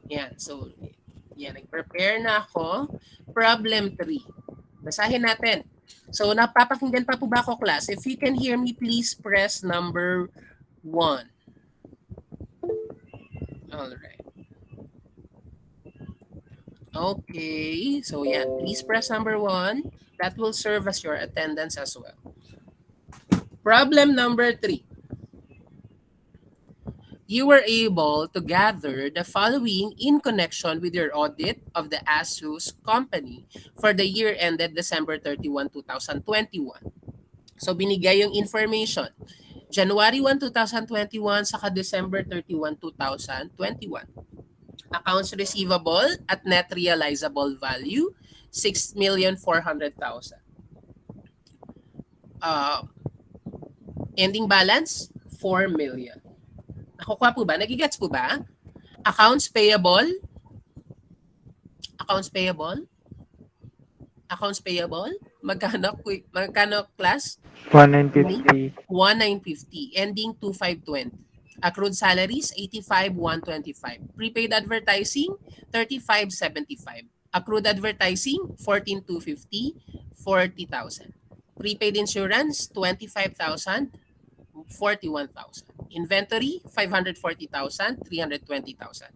Yan. So, yan. Nag-prepare na ako. Problem 3. Basahin natin. So, napapakinggan pa po ba ako, class? If you can hear me, please press number 1. Alright. Okay. So, yan. Please press number 1. That will serve as your attendance as well. Problem number 3. You were able to gather the following in connection with your audit of the ASUS company for the year ended December 31, 2021. So binigay yung information. January 1, 2021 saka December 31, 2021. Accounts receivable at net realizable value, 6,400,000. Ending balance, 4 million. Nakukuha po ba? Nagigets po ba? Accounts payable. Accounts payable. Accounts payable. Magkano class? 1950. 1950. Ending 2520. Accrued salaries, 85,125. Prepaid advertising, 35,75. Accrued advertising, 14,250, 40,000. Prepaid insurance, 25,000, 41,000. Inventory, 540,000, 320,000.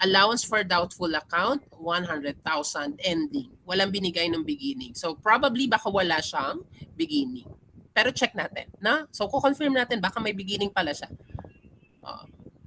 Allowance for doubtful account, 100,000 ending. Walang binigay ng beginning. So probably baka wala siyang beginning. Pero check natin, na? So ko-confirm natin baka may beginning pala siya.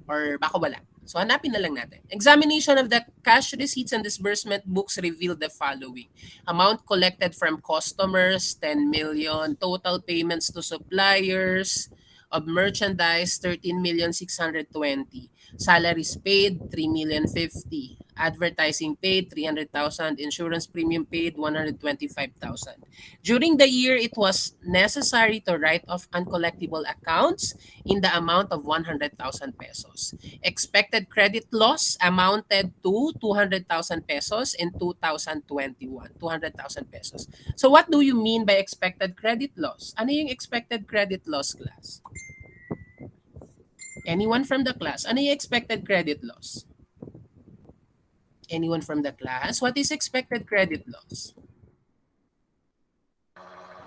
Or baka wala. So hanapin na lang natin. Examination of the cash receipts and disbursement books revealed the following. Amount collected from customers, 10 million. Total payments to suppliers of merchandise, 13,620,000. Salaries paid, 3,050,000. Advertising paid, 300,000. Insurance premium paid, 125,000. During the year, it was necessary to write off uncollectible accounts in the amount of 100,000 pesos. Expected credit loss amounted to 200,000 pesos in 2021. 200,000 pesos. So what do you mean by expected credit loss? Ano yung expected credit loss, class? Anyone from the class? Ano yung expected credit loss? Anyone from the class? What is expected credit loss?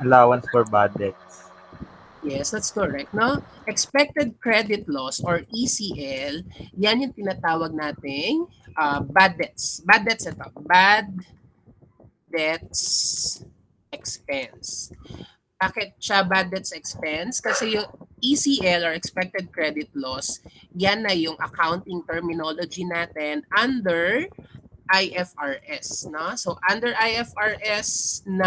Allowance for bad debts. Yes, that's correct. No? Expected credit loss or ECL, yan yung tinatawag nating bad debts. Bad debts ito. Bad debts expense. Bakit siya bad debts expense? Kasi yung ECL or expected credit loss, yan na yung accounting terminology natin under IFRS. No? So under IFRS 9,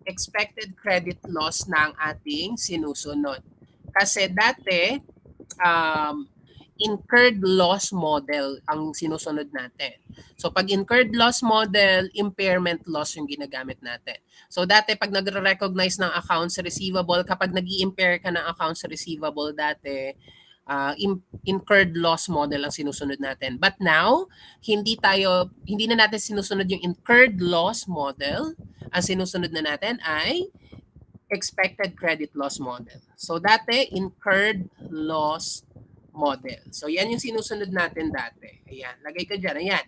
expected credit loss na ang ating sinusunod. Kasi dati, incurred loss model ang sinusunod natin. So pag incurred loss model, impairment loss yung ginagamit natin. So dati pag nagre-recognize ng accounts receivable, kapag nag-i-impair ka ng accounts receivable dati, incurred loss model ang sinusunod natin. But now, hindi na natin sinusunod yung incurred loss model. Ang sinusunod na natin ay expected credit loss model. So dati, incurred loss model. So yan yung sinusunod natin dati. Ayan, lagay ko dyan. Ayan.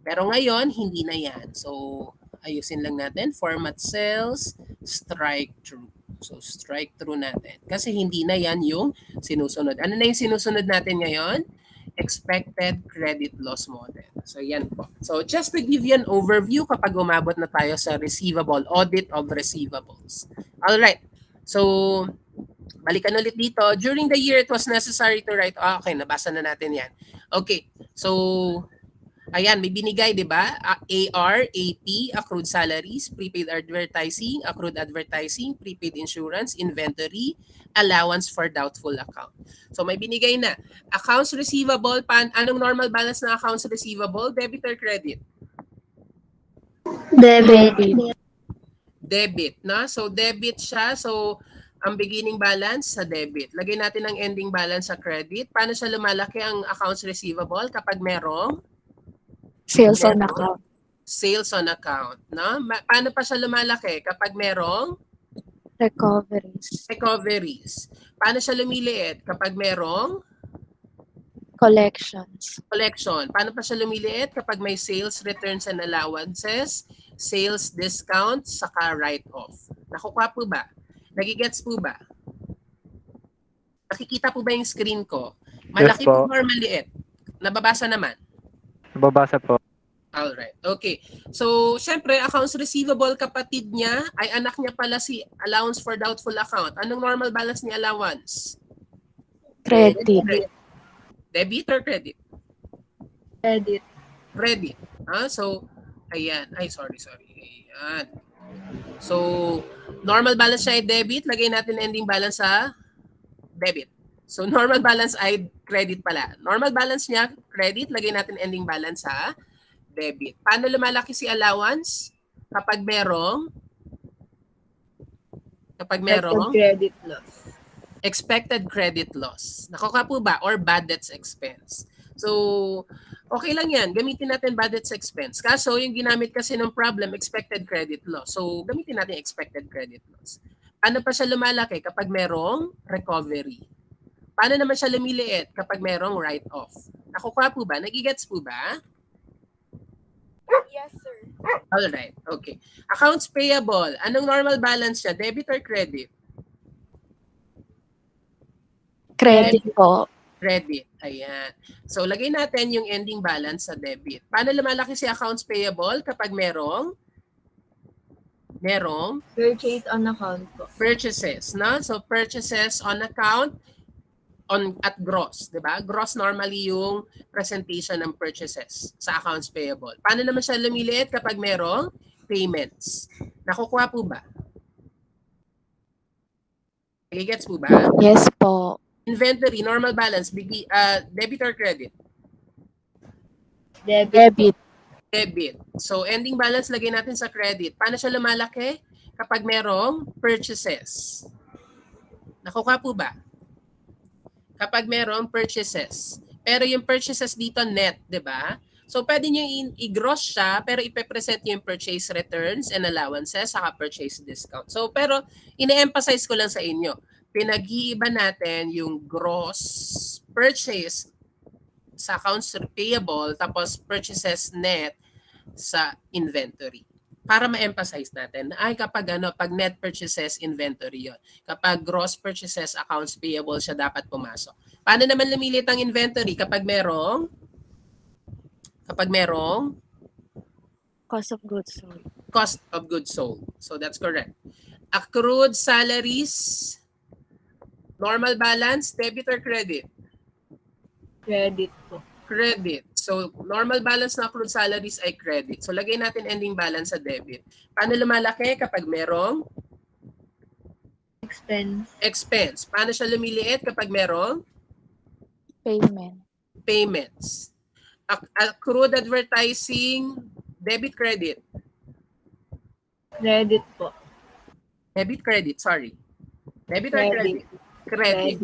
Pero ngayon, hindi na yan. So ayusin lang natin. Format cells, strike through. So strike through natin. Kasi hindi na yan yung sinusunod. Ano na yung sinusunod natin ngayon? Expected credit loss model. So yan po. So just to give you an overview kapag umabot na tayo sa receivable, audit of receivables. Alright. So balikan ulit dito. During the year, it was necessary to write... okay, nabasa na natin yan. Okay. So Ayan, may binigay, di ba? AR, AP, accrued salaries, prepaid advertising, prepaid insurance, inventory, allowance for doubtful account. So may binigay na. Accounts receivable, anong normal balance ng accounts receivable? Debit or credit? Debit. Debit, no? So debit siya. So ang beginning balance sa debit. Lagay natin ang ending balance sa credit. Paano siya lumalaki ang accounts receivable kapag merong Sales on account. sales on account, no? Paano pa siya lumalaki kapag merong Recoveries. recoveries? Paano siya lumiliit kapag merong Collections. collection? Paano pa siya lumiliit kapag may sales returns and allowances, sales discounts, saka write-off? Nakukuha po ba? Nagigets po ba? Nakikita po ba yung screen ko? Malaki Yes po po. or maliit? Nababasa naman. Nababasa po. Alright, okay. So, syempre, accounts receivable, kapatid niya, ay anak niya pala si allowance for doubtful account. Anong normal balance ni allowance? Credit. Debit or credit? Credit. Credit. So, ayan. Ay, sorry. Ayan. So, normal balance siya ay debit. Lagay natin ending balance sa debit. So, normal balance ay credit pala. Normal balance niya, credit. Lagay natin ending balance sa debit. Paano lumalaki si allowance? Kapag merong Credit loss. expected credit loss. Nakuha po ba? Or bad debts expense. So, okay lang yan. Gamitin natin bad debts expense. Kaso, yung ginamit kasi ng problem, expected credit loss. So, gamitin natin expected credit loss. Paano pa siya lumalaki? Kapag merong recovery. Paano naman siya lumiliit? Kapag merong write-off. Nakuha po ba? Nagigets po ba? Yes, sir. Alright, okay. Accounts payable. Anong normal balance siya? Debit or credit? Credit po. Credit. Ayan. So, lagay natin yung ending balance sa debit. Paano lumalaki si accounts payable kapag merong Purchase on account po. purchases, no? So, purchases on account at gross, di ba? Gross normally yung presentation ng purchases sa accounts payable. Paano naman siya lumiliit kapag merong payments? Nakukuha po ba? Gets po ba? Yes po. Inventory, normal balance, debit or credit? Debit. Debit. So, ending balance lagay natin sa credit. Paano siya lumalaki? Kapag merong purchases. Nakukuha po ba? Kapag merong purchases. Pero yung purchases dito net, di ba? So, pwede nyo i-gross siya, pero ipepresent nyo yung purchase returns and allowances, saka purchase discount. So, pero ine-emphasize ko lang sa inyo, pinag-iiba natin yung gross purchase sa accounts payable, tapos purchases net sa inventory. Para ma-emphasize natin, ay kapag pag net purchases, inventory yon. Kapag gross purchases, accounts payable siya dapat pumasok. Paano naman lumilit ang inventory kapag merong Cost of goods sold. cost of goods sold. So that's correct. Accrued salaries, normal balance, debit or credit? Credit po. Credit. So, normal balance na accrued salaries ay credit. So, lagay natin ending balance sa debit. Paano lumalaki kapag merong expense? Paano siya lumiliit kapag merong payments? Accrued advertising, debit, credit? Credit po. Debit, credit, sorry. Debit or credit? Credit.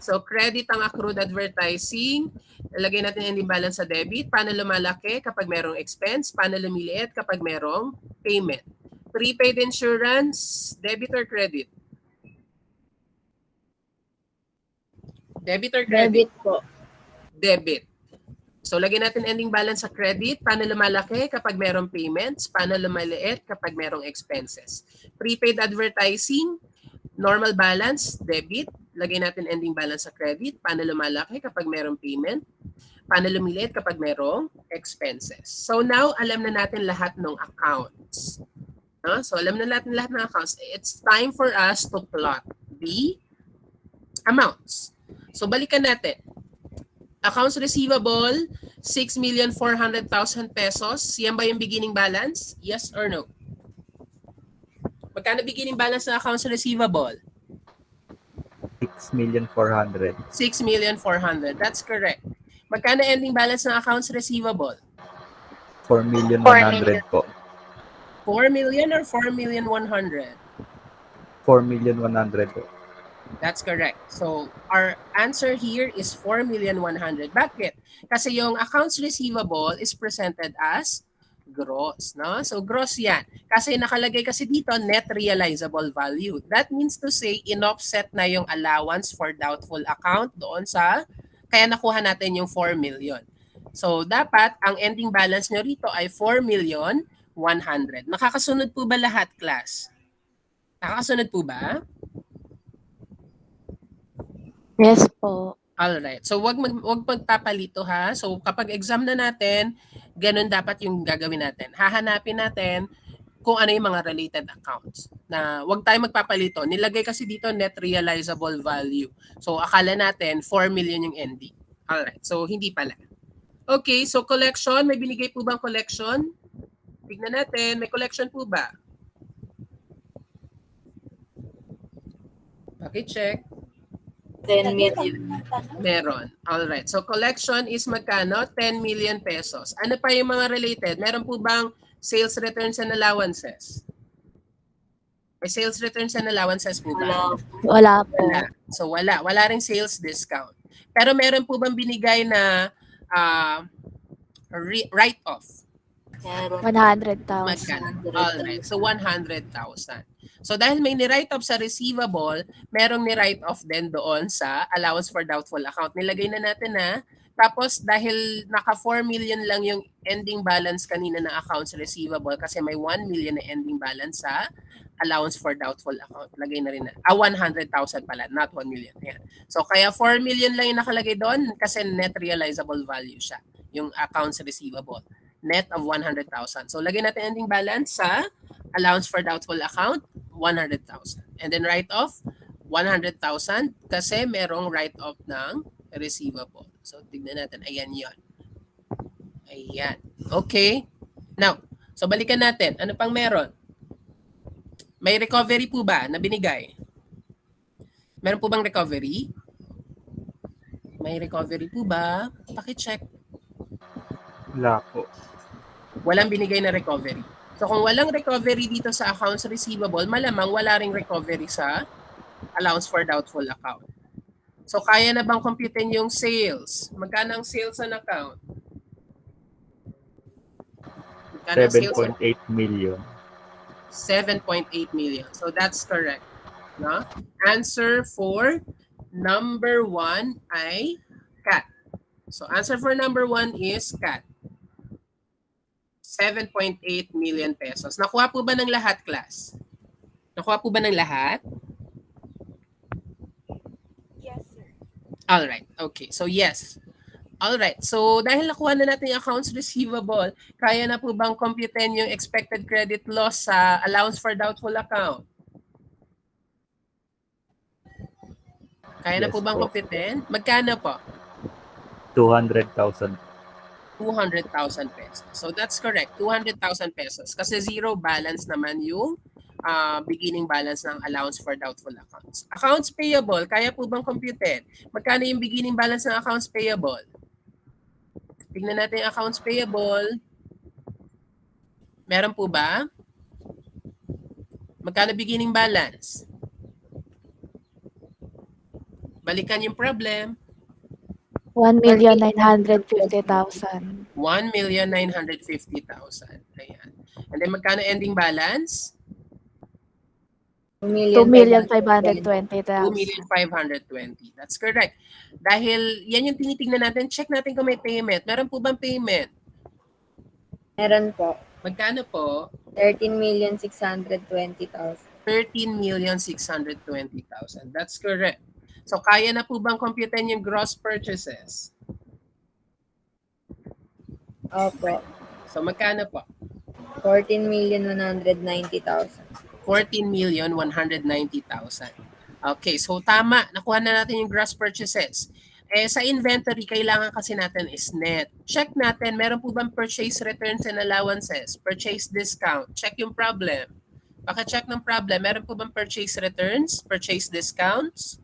So, credit ang accrued advertising. Lagay natin ending balance sa debit. Paano lumalaki kapag merong expense? Paano lumiliit kapag merong payment? Prepaid insurance, debit or credit? Debit or credit? Debit po. Debit. So, lagay natin ending balance sa credit. Paano lumalaki kapag merong payments? Paano lumaliit kapag merong expenses? Prepaid advertising, normal balance, debit. Lagay natin ending balance sa credit. Paano lumalaki kapag merong payment? Paano lumiliit kapag merong expenses? So now, alam na natin lahat ng accounts. So alam na natin lahat ng accounts. It's time for us to plot the amounts. So balikan natin. Accounts receivable, 6,400,000 pesos. Yan ba yung beginning balance? Yes or no? Magkano beginning balance ng accounts receivable? 6,400,000. 6,400,000. That's correct. Magkano ending balance ng accounts receivable? 4,100,000 po. 4 million or 4,100,000? 4,100,000 po. That's correct. So, our answer here is 4,100,000. Bakit? Kasi yung accounts receivable is presented as gross, no? So, gross yan. Kasi nakalagay kasi dito, net realizable value. That means to say, in-offset na yung allowance for doubtful account doon sa, kaya nakuha natin yung 4 million. So, dapat, ang ending balance nyo rito ay 4,100,000. Nakakasunod po ba lahat, class? Nakakasunod po ba? Yes po. Alright. So wag magpapalito ha. So kapag exam na natin, ganun dapat yung gagawin natin. Hahanapin natin kung ano yung mga related accounts. Na wag tayo magpapalito. Nilagay kasi dito net realizable value. So akala natin 4 million yung ending. Alright. So hindi pala. Okay, so collection, may binigay po bang collection? Tignan natin, may collection po ba? Paki-check. 10 million. Meron. Alright. So collection is magkano? 10 million pesos. Ano pa yung mga related? Meron po bang sales returns and allowances? May sales returns and allowances po ba? Wala po. Wala. So wala. Wala ring sales discount. Pero meron po bang binigay na write-off? 100,000. Magkano? Alright. So 100,000. So dahil may ni-write off sa receivable, merong ni-write off din doon sa allowance for doubtful account. Nilagay na natin na. Tapos dahil naka 4 million lang yung ending balance kanina ng accounts receivable kasi may 1 million na ending balance sa allowance for doubtful account. Lagay na rin na. 100,000 pala, not 1 million. Ayan. So kaya 4 million lang yung nakalagay doon kasi net realizable value siya, yung accounts receivable. Net of 100,000. So lagay natin ending balance sa allowance for doubtful account, 100,000. And then write-off, 100,000 kasi merong write-off ng receivable. So tignan natin. Ayan yon. Ayan. Okay. Now, so balikan natin. Ano pang meron? May recovery po ba na binigay? Meron po bang recovery? May recovery po ba? Paki-check. Wala po. Walang binigay na recovery. So kung walang recovery dito sa accounts receivable, malamang wala ring recovery sa allowance for doubtful account. So kaya na bang computein yung sales? Magkano ang sales on account? Magkano ang sales on 7.8 million. 7.8 million. So that's correct. No? Answer for number 1 ay cat. So answer for number 1 is cat. 7.8 million pesos. Nakuha po ba ng lahat, class? Nakuha po ba ng lahat? Yes, sir. Alright. Okay. So yes. Alright. So dahil nakuha na natin yung accounts receivable, kaya na po bang computein yung expected credit loss sa allowance for doubtful account? Kaya na Yes po bang po. computein? Magkano po? 200,000. 200,000 pesos. So that's correct. 200,000 pesos. Kasi zero balance naman yung beginning balance ng allowance for doubtful accounts. Accounts payable, kaya po bang computed? Magkano yung beginning balance ng accounts payable? Tingnan natin yung accounts payable. Meron po ba? Magkano beginning balance? Balikan yung problem. 1,950,000. 1,950,000. Ayan. And then magkano ending balance? 2,520,000. 2,520,000. That's correct. Dahil yan yung tinitingnan natin, check natin kung may payment. Meron po bang payment? Meron po. Magkano po? 13,620,000. 13,620,000. That's correct. So kaya na po bang computein yung gross purchases? Opo. So magkano po? 14,190,000. 14,190,000. Okay, so tama. Nakuha na natin yung gross purchases. Sa inventory, kailangan kasi natin is net. Check natin, meron po bang purchase returns and allowances? Purchase discount. Check yung problem. Paka-check ng problem. Meron po bang purchase returns? Purchase discounts?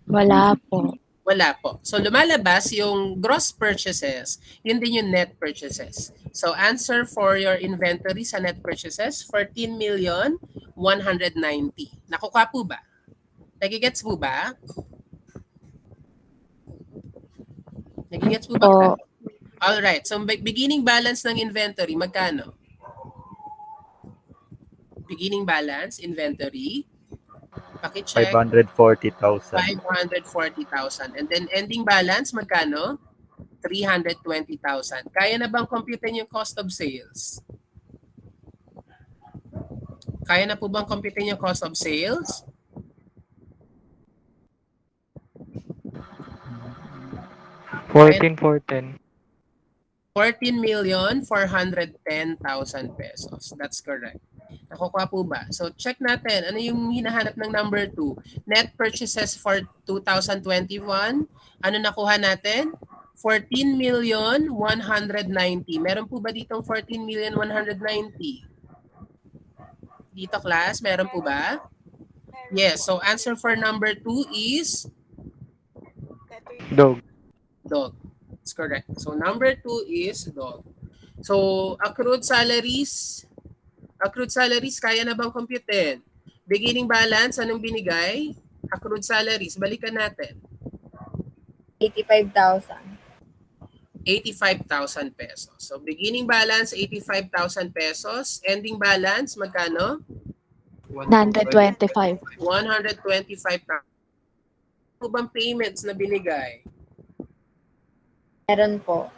Wala po. Wala po. So lumalabas yung gross purchases, yun din yung net purchases. So answer for your inventory sa net purchases, 14,190,000. Nakukuha po ba? Nagigets po ba? Nagigets po ba? Po. Alright. So beginning balance ng inventory, magkano? Beginning balance, inventory. Paki-check. 540,000. 540,000. And then ending balance, magkano? 320,000. Kaya na bang computein yung cost of sales? Kaya na po bang computein yung cost of sales? $14,410. 14,410,000 pesos. That's correct. Nakukuha po ba? So check natin. Ano yung hinahanap ng number 2? Net purchases for 2021. Ano nakuha natin? 14,190,000. Meron po ba ditong 14,190,000? Dito class, meron po ba? Yes. So answer for number 2 is Dog. dog. That's correct. So number 2 is dog. So accrued salaries, kaya na bang computein? Beginning balance, anong binigay? Accrued salaries, balikan natin. 85,000. 85,000 pesos. So beginning balance, 85,000 pesos. Ending balance, magkano? 125. 125,000. Ano bang payments na binigay? Meron po.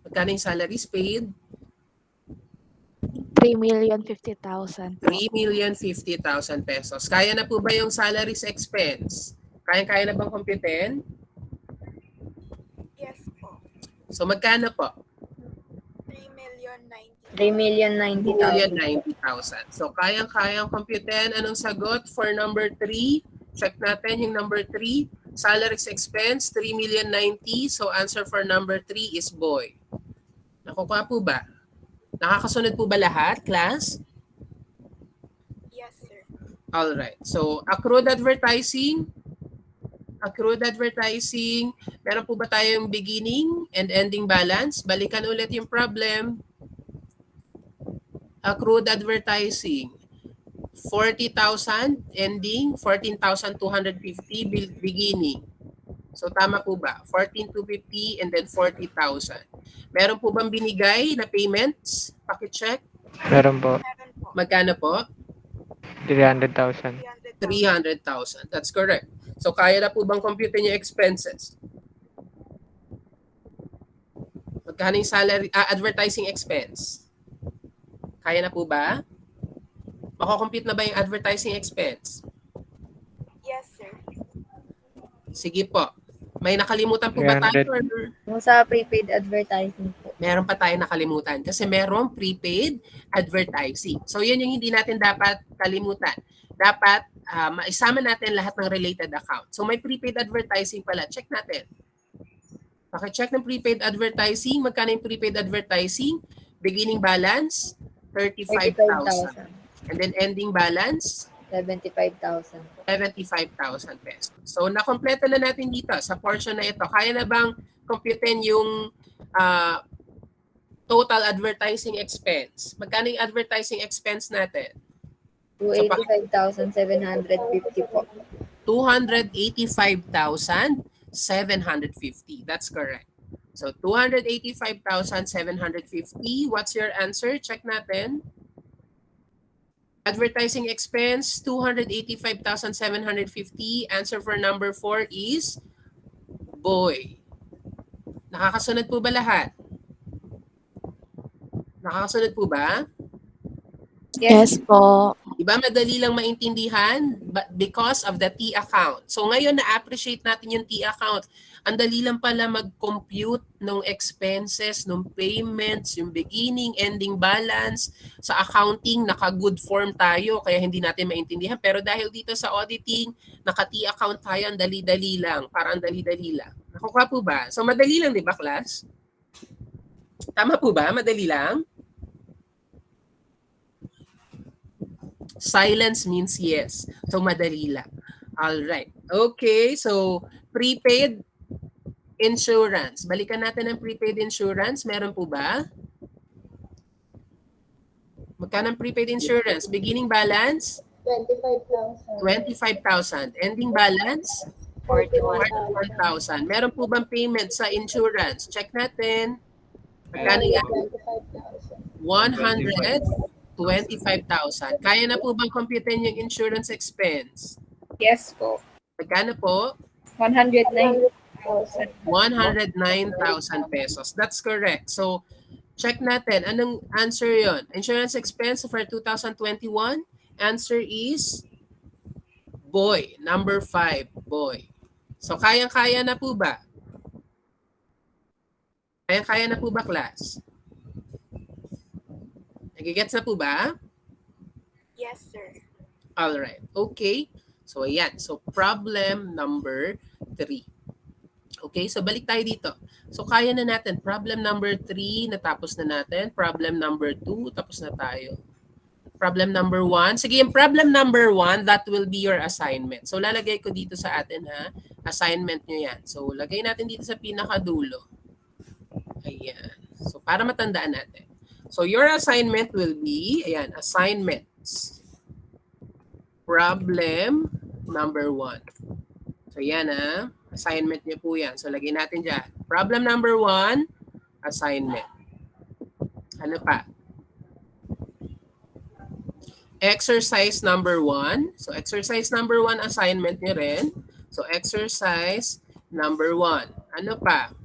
Magkano yung salaries paid? 3,050,000 po. 3,050,000 pesos. Kaya na po ba yung salaries expense? Kaya na bang computein? Yes po. So magkano po? 3,090,000. 3,090,000. So kayang-kayang computein. Anong sagot for number 3? Check natin yung number 3. Salaries expense, 3,090,000. So answer for number 3 is boy. Nakukuha po ba? Nakakasunod po ba lahat, class? Yes, sir. Alright. So accrued advertising. Meron po ba tayong beginning and ending balance? Balikan ulit yung problem. Accrued advertising. 40,000 ending, 14,250 beginning. So tama po ba? 14,250 and then 40,000. Meron po bang binigay na payments? Paki-check. Meron po. Meron po. Magkano po? 300,000. 300,000. That's correct. So kaya na po bang compute yung expenses? Magkano yung advertising expense? Kaya na po ba? Mako-compute na ba yung advertising expense? Yes, sir. Sige po. May nakalimutan po ba tayo? Or Yung sa prepaid advertising po. meron pa tayo nakalimutan? Kasi merong prepaid advertising. So yun yung hindi natin dapat kalimutan. Dapat maisama natin lahat ng related account. So may prepaid advertising pala. Check natin. Paki-check ng prepaid advertising. Magkano yung prepaid advertising? Beginning balance, 35,000. 35,000. And then ending balance, 75,000. 75,000 pesos. So nakompleto na natin dito sa portion na ito. Kaya na bang computein yung total advertising expense? Magkano yung advertising expense natin? 285,750 po. 285,750. That's correct. So 285,750. What's your answer? Check natin. Advertising expense, 285,750. Answer for number 4 is boy. Nakakasunod po ba lahat? Nakakasunod po ba? Yes po. Di ba madali lang maintindihan? But because of the T account. So ngayon na-appreciate natin yung T account. Ang dali lang pala mag-compute ng expenses, ng payments, yung beginning, ending balance. Sa accounting, naka-good form tayo kaya hindi natin maintindihan. Pero dahil dito sa auditing, naka-T account tayo, ang dali-dali lang. Parang dali-dali lang. Nakuha po ba? So madali lang, di ba, class? Tama po ba? Madali lang? Silence means yes. So, madali lang. All right. Okay. So, prepaid insurance. Balikan natin ang prepaid insurance. Meron po ba? Magkano ang prepaid insurance? Beginning balance? 25,000. Ending balance? 41,000. Meron po bang payment sa insurance? Check natin. Magkano yan? 125,000. Kaya na po bang computein yung insurance expense? Yes po. Magkano po? 109,000. 109,000 pesos. That's correct. So, check natin. Anong answer yon? Insurance expense for 2021? Answer is boy. Number 5, boy. So, kayang-kaya na po ba? Kayang-kaya na po ba, class? Nagigets na po ba? Yes, sir. All right. Okay. So, ayan. So, problem number 3. Okay. So, balik tayo dito. So, kaya na natin. Problem number 3, natapos na natin. Problem number 2, tapos na tayo. Problem number 1. Sige, yung problem number 1, that will be your assignment. So, lalagay ko dito sa atin, ha? Assignment nyo yan. So, lagay natin dito sa pinakadulo. Ayan. So, para matandaan natin. So, your assignment will be, ayan, assignments. Problem number 1. So, yan ha. Assignment niyo po yan. So, lagay natin dyan. Problem number 1, assignment. Ano pa? Exercise number 1. So, exercise number 1, assignment niyo rin. So, exercise number 1. Ano pa?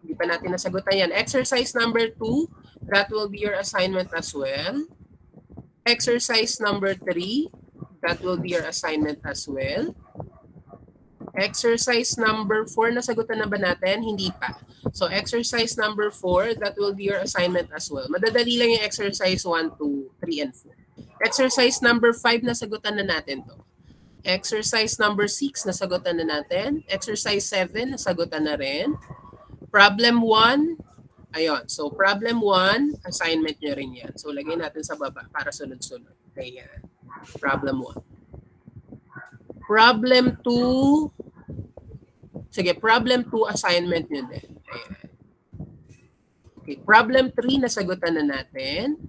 Hindi pa natin nasagutan yan. Exercise number 2, that will be your assignment as well. Exercise number 3, that will be your assignment as well. Exercise number 4, nasagutan na ba natin? Hindi pa. So, exercise number 4, that will be your assignment as well. Madadali lang yung exercise 1, 2, 3, and 4. Exercise number 5, nasagutan na natin to. Exercise number 6, nasagutan na natin. Exercise 7, nasagutan na rin. Problem 1, ayun. So, problem 1, assignment nyo rin yan. So, lagay natin sa baba para sunod-sunod. Ayan. Problem 1. Problem 2, sige, problem 2, assignment nyo din. Ayan. Okay, problem 3, nasagutan na natin.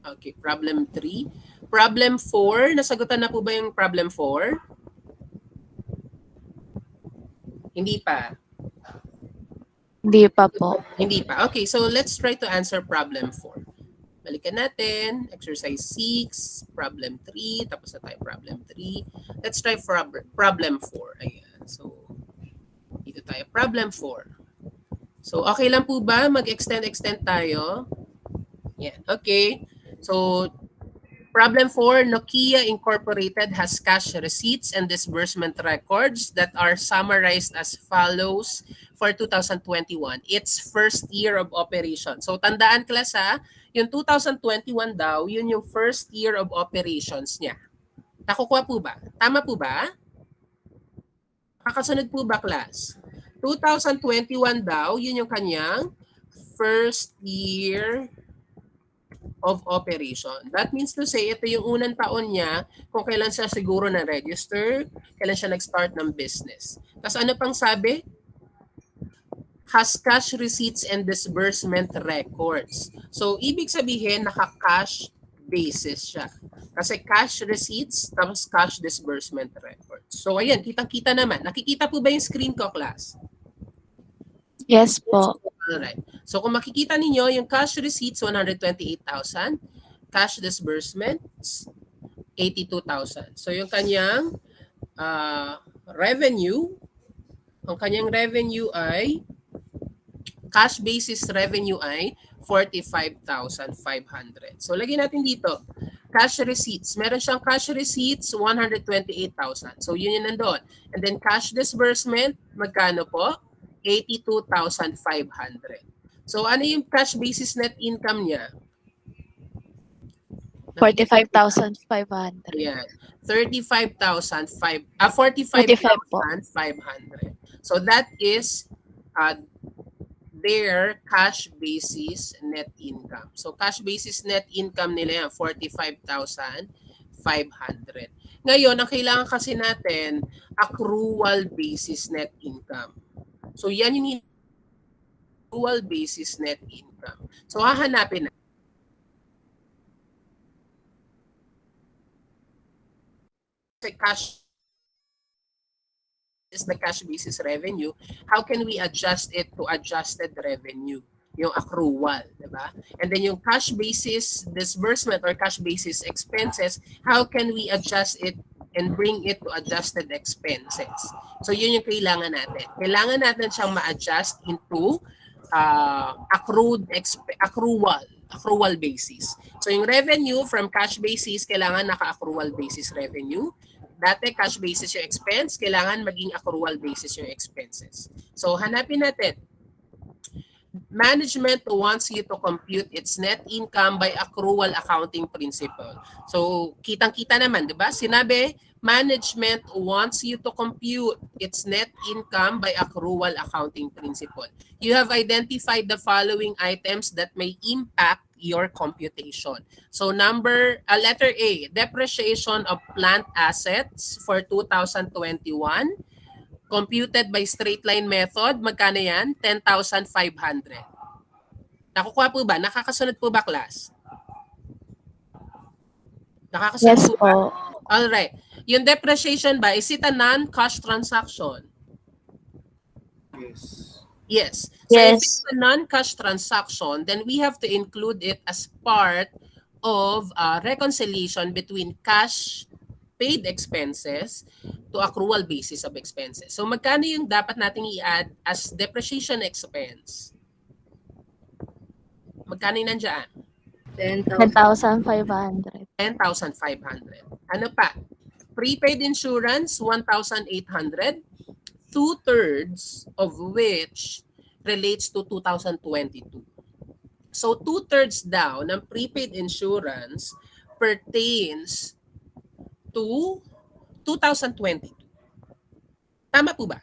Okay, problem 3. Problem 4, nasagutan na po ba yung problem 4? Hindi pa. Hindi pa po. Hindi pa. Okay, so let's try to answer problem 4. Balikan natin. Exercise 6, problem 3, tapos na tayo problem 3. Let's try problem 4. Ayan. So, dito tayo. Problem 4. So, okay lang po ba? Mag-extend tayo? Yan. Okay. So, problem 4, Nokia Incorporated has cash receipts and disbursement records that are summarized as follows for 2021. Its first year of operation. So, tandaan class ha, yung 2021 daw, yun yung first year of operations niya. Nakukuha po ba? Tama po ba? Kakasunod po ba class? 2021 daw, yun yung kanyang first year of operation. That means to say, ito yung unang taon niya kung kailan siya siguro na-register, kailan siya nag-start ng business. Tapos ano pang sabi? Has cash receipts and disbursement records. So, ibig sabihin, naka-cash basis siya. Kasi cash receipts, tapos cash disbursement records. So, ayan, kitang-kita naman. Nakikita po ba yung screen ko, class? Yes po. Alright. So, kung makikita ninyo, yung cash receipts, 128,000. Cash disbursements, 82,000. So, yung kanyang revenue, ang kanyang revenue ay, cash basis revenue ay 45,500. So, lagyan natin dito. Cash receipts. Meron siyang cash receipts, 128,000. So, yun yung nandoon. And then, cash disbursement, magkano po? 82,500. So, ano yung cash basis net income niya? 45,500. Ayan. 45,500. 45 po. 45,500. So, that is their cash basis net income. So cash basis net income nila yan, 45,500. Ngayon, ang kailangan kasi natin, accrual basis net income. So yan yung accrual basis net income. So hahanapin na. Kasi cash is the cash basis revenue, how can we adjust it to adjusted revenue? Yung accrual, di ba? And then yung cash basis disbursement or cash basis expenses, how can we adjust it and bring it to adjusted expenses? So yun yung kailangan natin. Kailangan natin siyang ma-adjust into accrual basis. So yung revenue from cash basis, kailangan naka-accrual basis revenue. Dati cash basis yung expense, kailangan maging accrual basis yung expenses. So hanapin natin. Management wants you to compute its net income by accrual accounting principle. So kitang-kita naman, 'di ba? Sinabi, management wants you to compute its net income by accrual accounting principle. You have identified the following items that may impact your computation. So letter A, depreciation of plant assets for 2021 computed by straight line method. Magkano yan? 10,500. Nakukuha po ba? Nakakasunod po ba, class? Nakakasunod Yes po ba? po. Alright. Yung depreciation ba, is it a non-cash transaction? Yes. So if Yes. it's a non-cash transaction, then we have to include it as part of reconciliation between cash paid expenses to accrual basis of expenses. So magkano yung dapat nating i-add as depreciation expense? Magkano yung nandiyan? 10,000. 10,500. 10,500. Ano pa? Prepaid insurance, 1,800. 2/3 of which relates to 2022. So 2/3 daw ng prepaid insurance pertains to 2022. Tama po ba?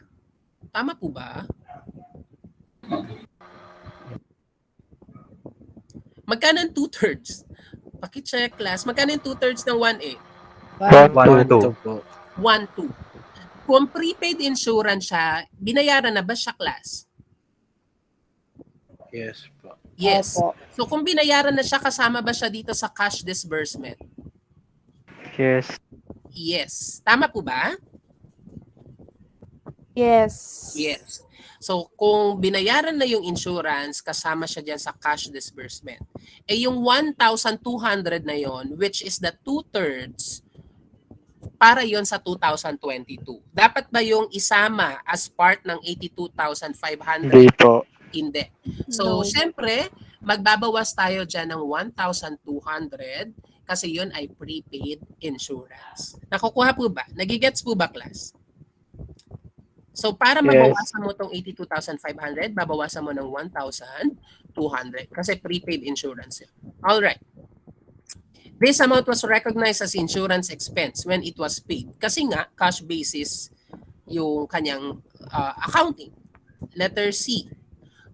Tama po ba? Magkano ang 2/3? Paki-check, class. Magkano yung 2/3 ng 1A? 1-2. 1-2. Kung prepaid insurance siya, binayaran na ba siya, class? Yes po. Yes. Opo. So kung binayaran na siya, kasama ba siya dito sa cash disbursement? Yes. Yes. Tama po ba? Yes. Yes. So kung binayaran na yung insurance, kasama siya dyan sa cash disbursement. Eh yung 1,200 na yon, which is the 2/3, para yon sa 2022. Dapat ba yung isama as part ng 82,500? Hindi po. Hindi. So, No. syempre, magbabawas tayo dyan ng 1,200 kasi yun ay prepaid insurance. Nakukuha po ba? Nagigets po ba, class? So, para Yes. mabawasan mo tong 82,500, babawasan mo ng 1,200 kasi prepaid insurance yun. Alright. This amount was recognized as insurance expense when it was paid. Kasi nga, cash basis yung kanyang accounting. Letter C.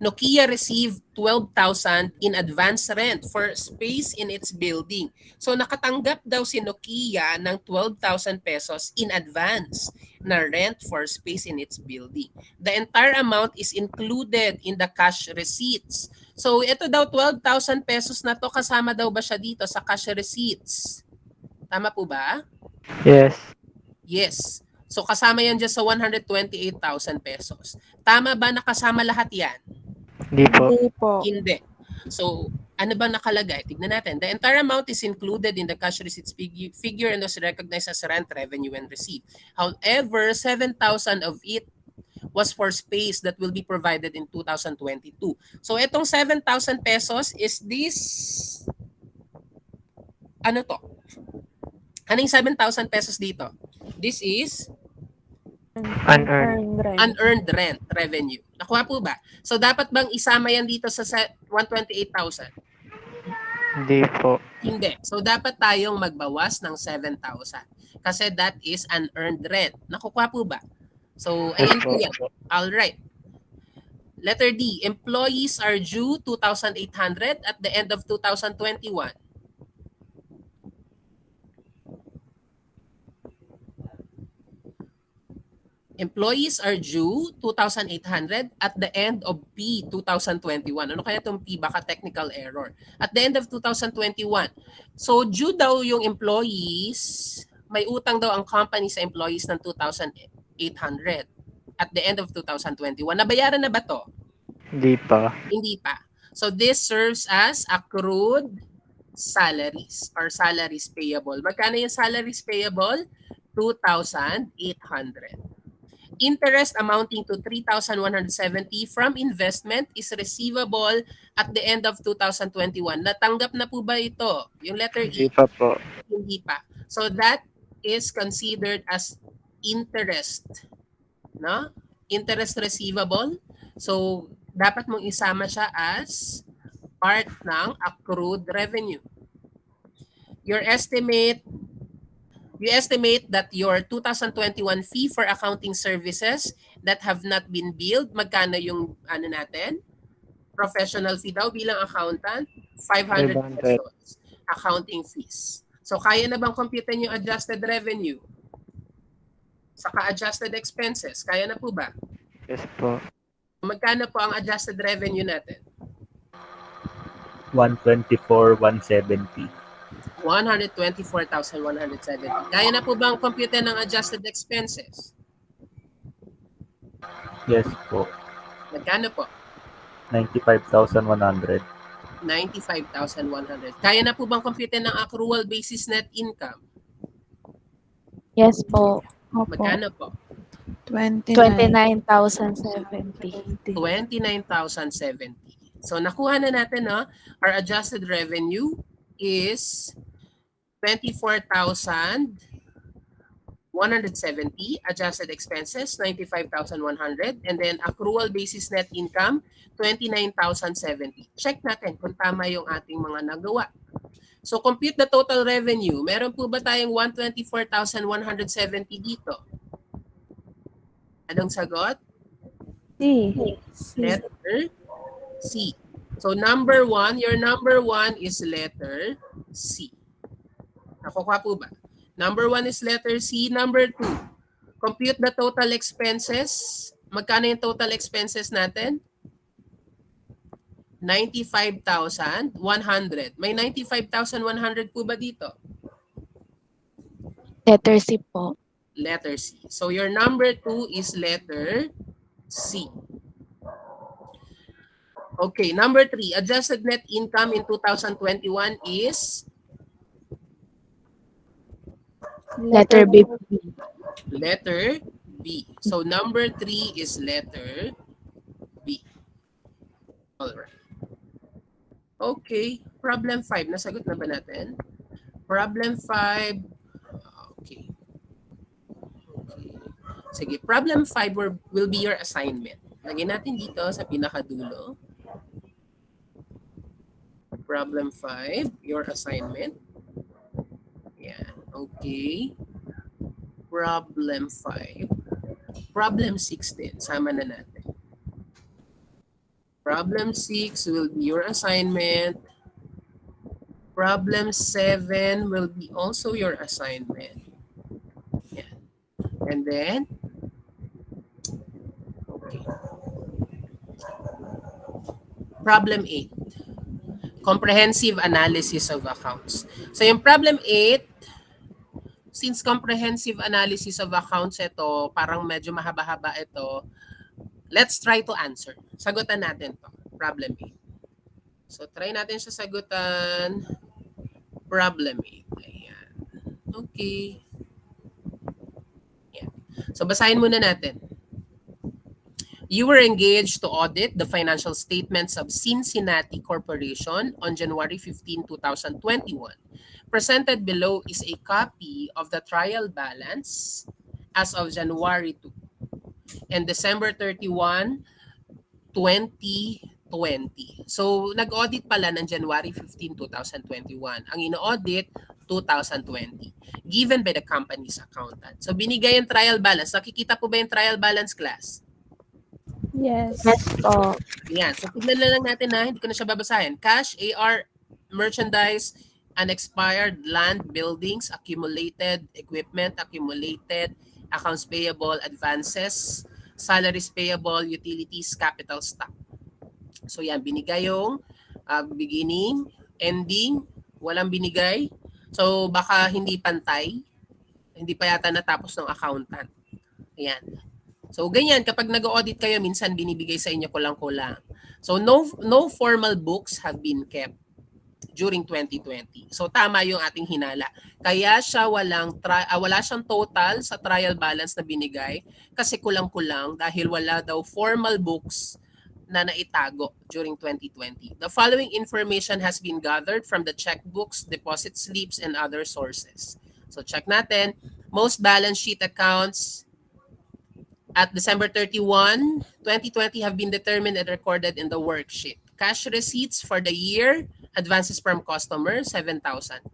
Nokia received 12,000 in advance rent for space in its building. So nakatanggap daw si Nokia ng 12,000 pesos in advance na rent for space in its building. The entire amount is included in the cash receipts. So ito daw 12,000 pesos na to, kasama daw ba siya dito sa cash receipts? Tama po ba? Yes. Yes. So kasama yan dyan sa 128,000 pesos. Tama ba nakasama lahat yan? Hindi po. Hindi po. Hindi. So, ano ba nakalagay? Tignan natin. The entire amount is included in the cash receipts figure and was recognized as rent revenue when received. However, 7,000 of it was for space that will be provided in 2022. So itong 7,000 pesos is this, ano to? Ano yung 7,000 pesos dito? This is Unearned. unearned rent revenue. Nakuha po ba? So dapat bang isama yan dito sa 128,000? Hindi po. Hindi. So dapat tayong magbawas ng 7,000 kasi that is unearned rent. Nakukuha po ba? So Yes ayan po po. yan. All right. Letter D, employees are due 2,800 at the end of 2021. Employees are due 2,800 at the end of P 2021. Ano kaya itong P? Baka technical error. At the end of 2021. So due daw yung employees, may utang daw ang company sa employees ng 2,800 at the end of 2021. Nabayaran na ba to? Hindi pa. Hindi pa. So this serves as accrued salaries or salaries payable. Magkano yung salaries payable? 2,800. Interest amounting to 3,170 from investment is receivable at the end of 2021. Natanggap na po ba ito? Yung letter Hindi E? pa po. Hindi pa. So that is considered as interest. No? Interest receivable. So dapat mong isama siya as part ng accrued revenue. You estimate that your 2021 fee for accounting services that have not been billed, magkano yung ano natin? Professional fee daw bilang accountant, 500 500. pesos. Accounting fees. So kaya na bang computein yung adjusted revenue? Saka adjusted expenses, kaya na po ba? Yes po. Magkano po ang adjusted revenue natin? 124,170. 124,170. Kaya na po bang compute ng adjusted expenses? Yes po. Magkano po? 95,100. 95,100. Kaya na po bang compute ng accrual basis net income? Yes po. Opo. Magkano po? 29,070. 29,070. So nakuha na natin, no? Our adjusted revenue is 24,170, adjusted expenses 95,100, and then accrual basis net income 29,070. Check natin kung tama yung ating mga nagawa. So compute the total revenue. Meron po ba tayong 124,170 dito? Anong sagot? C. Letter C. So number 1, your number 1 is letter C. Nakuha po ba? Number 1 is letter C. Number 2, compute the total expenses. Magkano yung total expenses natin? 95,100. May 95,100 po ba dito? Letter C po. Letter C. So your number 2 is letter C. Okay, number 3, adjusted net income in 2021 is Letter B. letter B. So number 3 is letter B. All right. Okay, problem 5. Nasagot na ba natin? Problem 5. Okay. Sige, problem 5 will be your assignment. Lagyan natin dito sa pinakadulo. Problem 5, your assignment. Yan, okay. Problem 5. Problem 6 din, sama na natin. Problem 6 will be your assignment. Problem 7 will be also your assignment. Yan. And then, okay. Problem 8. Comprehensive analysis of accounts. So yung problem 8, since comprehensive analysis of accounts ito, parang medyo mahaba-haba ito, let's try to answer. Sagutan natin to, problem 8. So try natin siya sagutan, problem 8. Ayan. Okay. Ayan. So basahin muna natin. You were engaged to audit the financial statements of Cincinnati Corporation on January 15, 2021. Presented below is a copy of the trial balance as of January 2 and December 31, 2020. So, nag-audit pala ng January 15, 2021. Ang ino-audit, 2020. Given by the company's accountant. So, binigay yung trial balance. Nakikita po ba yung trial balance, class? Yes po. Yan. So, tignan na lang natin na, hindi ko na siya babasahin. Cash, AR, merchandise, unexpired land, buildings, accumulated equipment, accumulated accounts payable, advances, salaries payable, utilities, capital stock. So yan, binigay yung beginning, ending, walang binigay. So baka hindi pantay, hindi pa yata natapos ng accountant. Ayan. So ganyan, kapag nag-audit kayo, minsan binibigay sa inyo kulang-kulang. So no formal books have been kept during 2020. So tama yung ating hinala. Kaya siya wala siyang total sa trial balance na binigay kasi kulang-kulang dahil wala daw formal books na naitago during 2020. The following information has been gathered from the checkbooks, deposit slips, and other sources. So check natin. Most balance sheet accounts at December 31, 2020 have been determined and recorded in the worksheet. Cash receipts for the year, advances from customers, 7,000.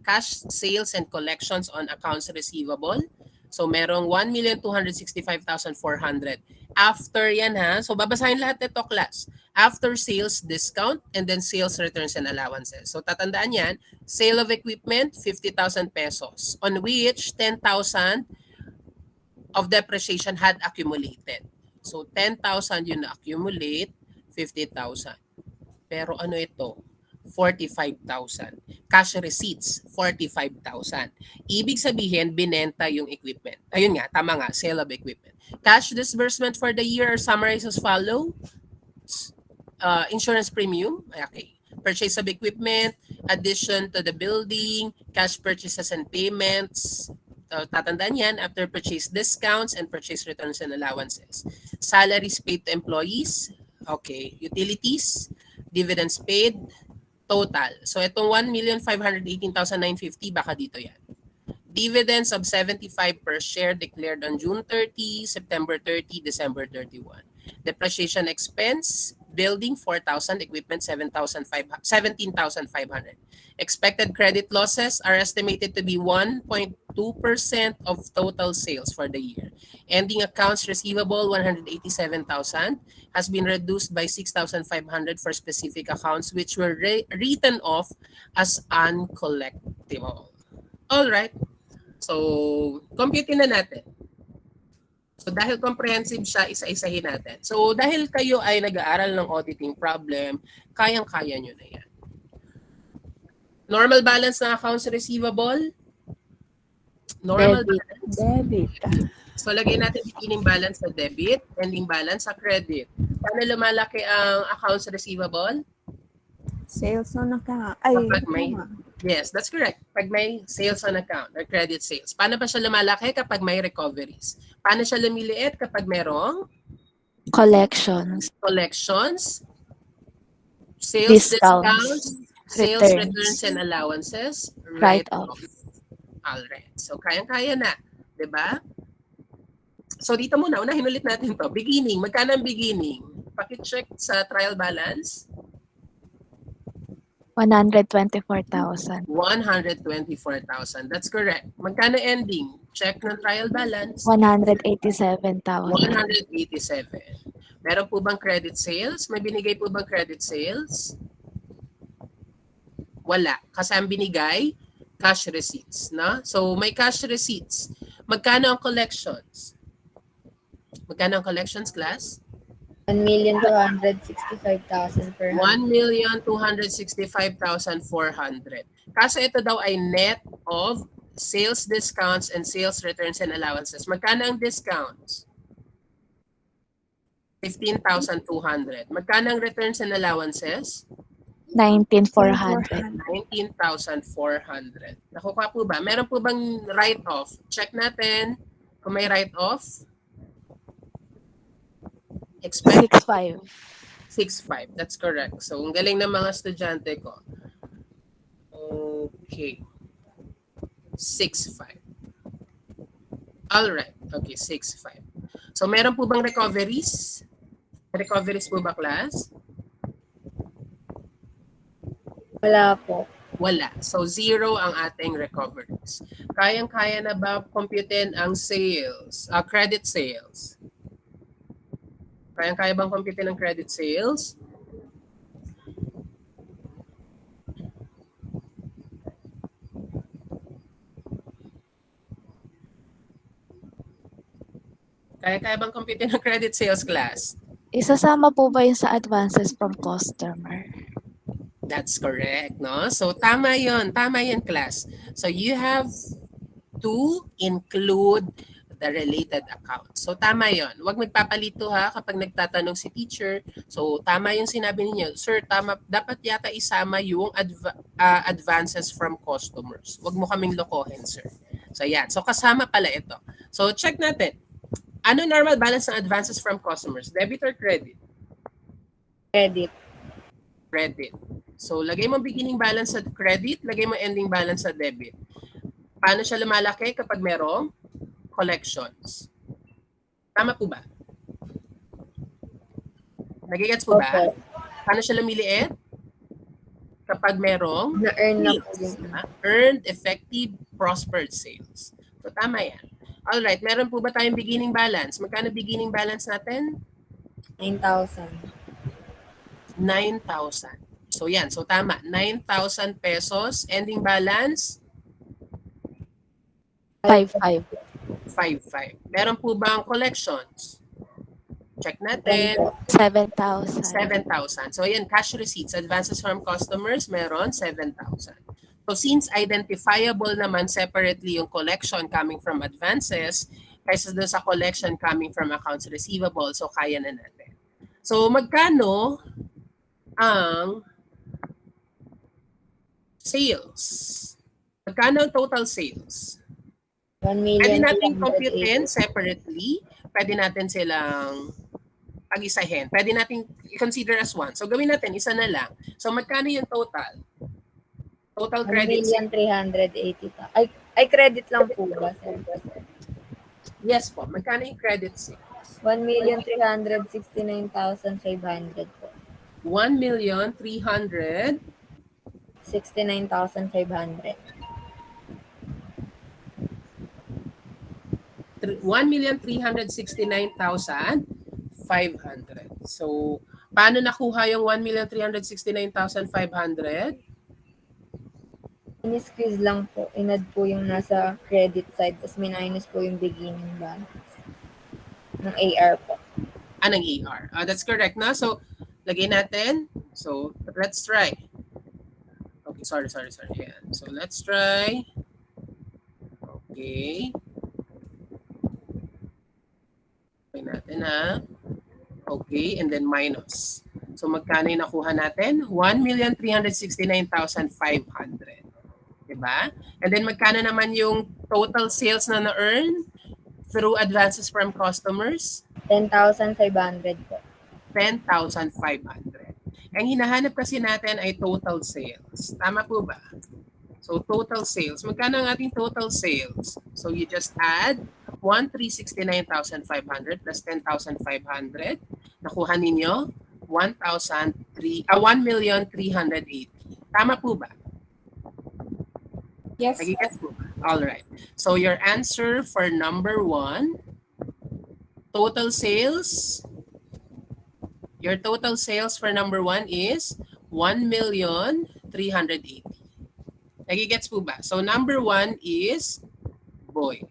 Cash sales and collections on accounts receivable. So merong 1,265,400. After yan ha, so babasahin lahat nito class. After sales discount and then sales returns and allowances. So tatandaan yan, sale of equipment, 50,000 pesos. On which 10,000 of depreciation had accumulated. So 10,000 yun na-accumulate, 50,000. Pero ano ito? 45,000. Cash receipts, 45,000. Ibig sabihin, binenta yung equipment. Ayun nga, tama nga, sale of equipment. Cash disbursement for the year are summarized as follow. Insurance premium, okay. Purchase of equipment, addition to the building, cash purchases and payments. Tatandaan yan, after purchase discounts and purchase returns and allowances. Salaries paid to employees, okay. Utilities, dividends paid, total. So itong 1,518,950, baka dito yan. Dividends of 75 per share declared on June 30, September 30, December 31. Depreciation expense, building 4,000, equipment 17,500. Expected credit losses are estimated to be 1.2% of total sales for the year. Ending accounts receivable 187,000 has been reduced by 6,500 for specific accounts which were written off as uncollectible. All right. So, compute na natin. So, dahil comprehensive siya, isa-isahin natin. So, dahil kayo ay nag-aaral ng auditing problem, kayang-kaya nyo na yan. Normal balance ng accounts receivable? Normal balance. Debit. So, lagay natin beginning balance sa debit, ending balance sa credit. Paano lumalaki ang accounts receivable? Sales on account. Ay, Kapag may, yes, that's correct. Pag may sales on account or credit sales. Paano pa siya lumalaki kapag may recoveries? Paano siya lumiliit kapag merong Collections. collections, sales discounts, sales Returns. returns and allowances, Write-off. Alright. So, kayang-kaya na. 'Di ba? So, dito muna, unahin ulit natin to. Beginning. Magkano ang beginning? Paki-check sa trial balance. 124,000. 124,000. That's correct. Magkano ending? Check ng trial balance. 187,000. 187. Meron po bang credit sales? May binigay po bang credit sales? Wala. Kasi ang binigay, cash receipts. No? So, may cash receipts. Magkano ang collections? Magkano ang collections, class? 1,265,000 per 1,265,400. Kaso ito daw ay net of sales discounts and sales returns and allowances. Magkano ang discounts? 15,200. Magkano ang returns and allowances? 19,400. 19,400. Nakuha po ba? Meron po bang write-off? Check natin kung may write-off. Expected 6.5. 6.5. That's correct. So, ang galing ng mga estudyante ko. Okay. 6.5. Alright. Okay, 6.5. So, meron po bang recoveries? Recoveries po ba, class? Wala po. Wala. So, 0 ang ating recoveries. Kayang-kaya na ba computein ang sales? Credit sales? Kayang-kaya bang computein ang credit sales? Kaya-kaya bang computein ang credit sales, class? Isasama po ba yun sa advances from customer? That's correct, no? So, tama yun. Tama yun, class. So, you have to include the related account. So, tama yun. Huwag magpapalito ha kapag nagtatanong si teacher. So, tama yung sinabi ninyo. Sir, tama. Dapat yata isama yung advances from customers. Huwag mo kaming lokohin, sir. So, yan. So, kasama pala ito. So, check natin. Ano normal balance ng advances from customers? Debit or credit? Credit. Credit. So, lagay mo beginning balance sa credit, lagay mo ending balance sa debit. Paano siya lumalaki kapag merong collections? Tama po ba? Nagigets po ba? Opo. Paano siya lumiliit? Kapag merong Na-earn na po sales, yung earned, effective, prospered sales. So, tama yan. Alright, meron po ba tayong beginning balance? Magkano beginning balance natin? 9,000. 9,000. So, yan. So, tama. 9,000 pesos. Ending balance? 5.5. 5,500. Meron po bang collections? Check 10 natin. po. 7,000. 7,000. So, ayan, cash receipts, advances from customers, meron 7,000. So, since identifiable naman separately yung collection coming from advances kaysa doon sa collection coming from accounts receivable, so kaya na natin. So, magkano ang sales? Magkano ang total sales? 1,380,000. Pwede natin computein separately. Pwede natin silang pag-isahin. Pwede natin i-consider as one. So, gawin natin, isa na lang. So, magkano yung total? Total credit sales. 1,380,000. Ay, credit lang po ba, sir? Yes po. Magkano yung credit sales? 1,369,500 po. 1,300,000. 69,500. 1,369,500. So, paano nakuha yung 1,369,500? In-squeeze lang po. Inad po yung nasa credit side. Tapos minus po yung beginning balance. Ng AR po. Ng AR. That's correct na. So, lagay natin. So, let's try. Okay, sorry. Ayan. So, let's try. Okay. Try natin ha. Okay, and then minus. So, magkano yung nakuha natin? 1,369,500. Diba? And then, magkano naman yung total sales na na-earn through advances from customers? 10,500 po. 10,500. Ang hinahanap kasi natin ay total sales. Tama po ba? So, total sales. Magkano ang ating total sales? So, you just add 1,369,500 plus 10,500. Nakuha ninyo 1,380,000. Tama po ba? Yes. Nagigets po ba? Alright. So, your answer for number 1, total sales, your total sales for number 1 is 1,380,000. Nagigets po ba? So, number 1 is boy.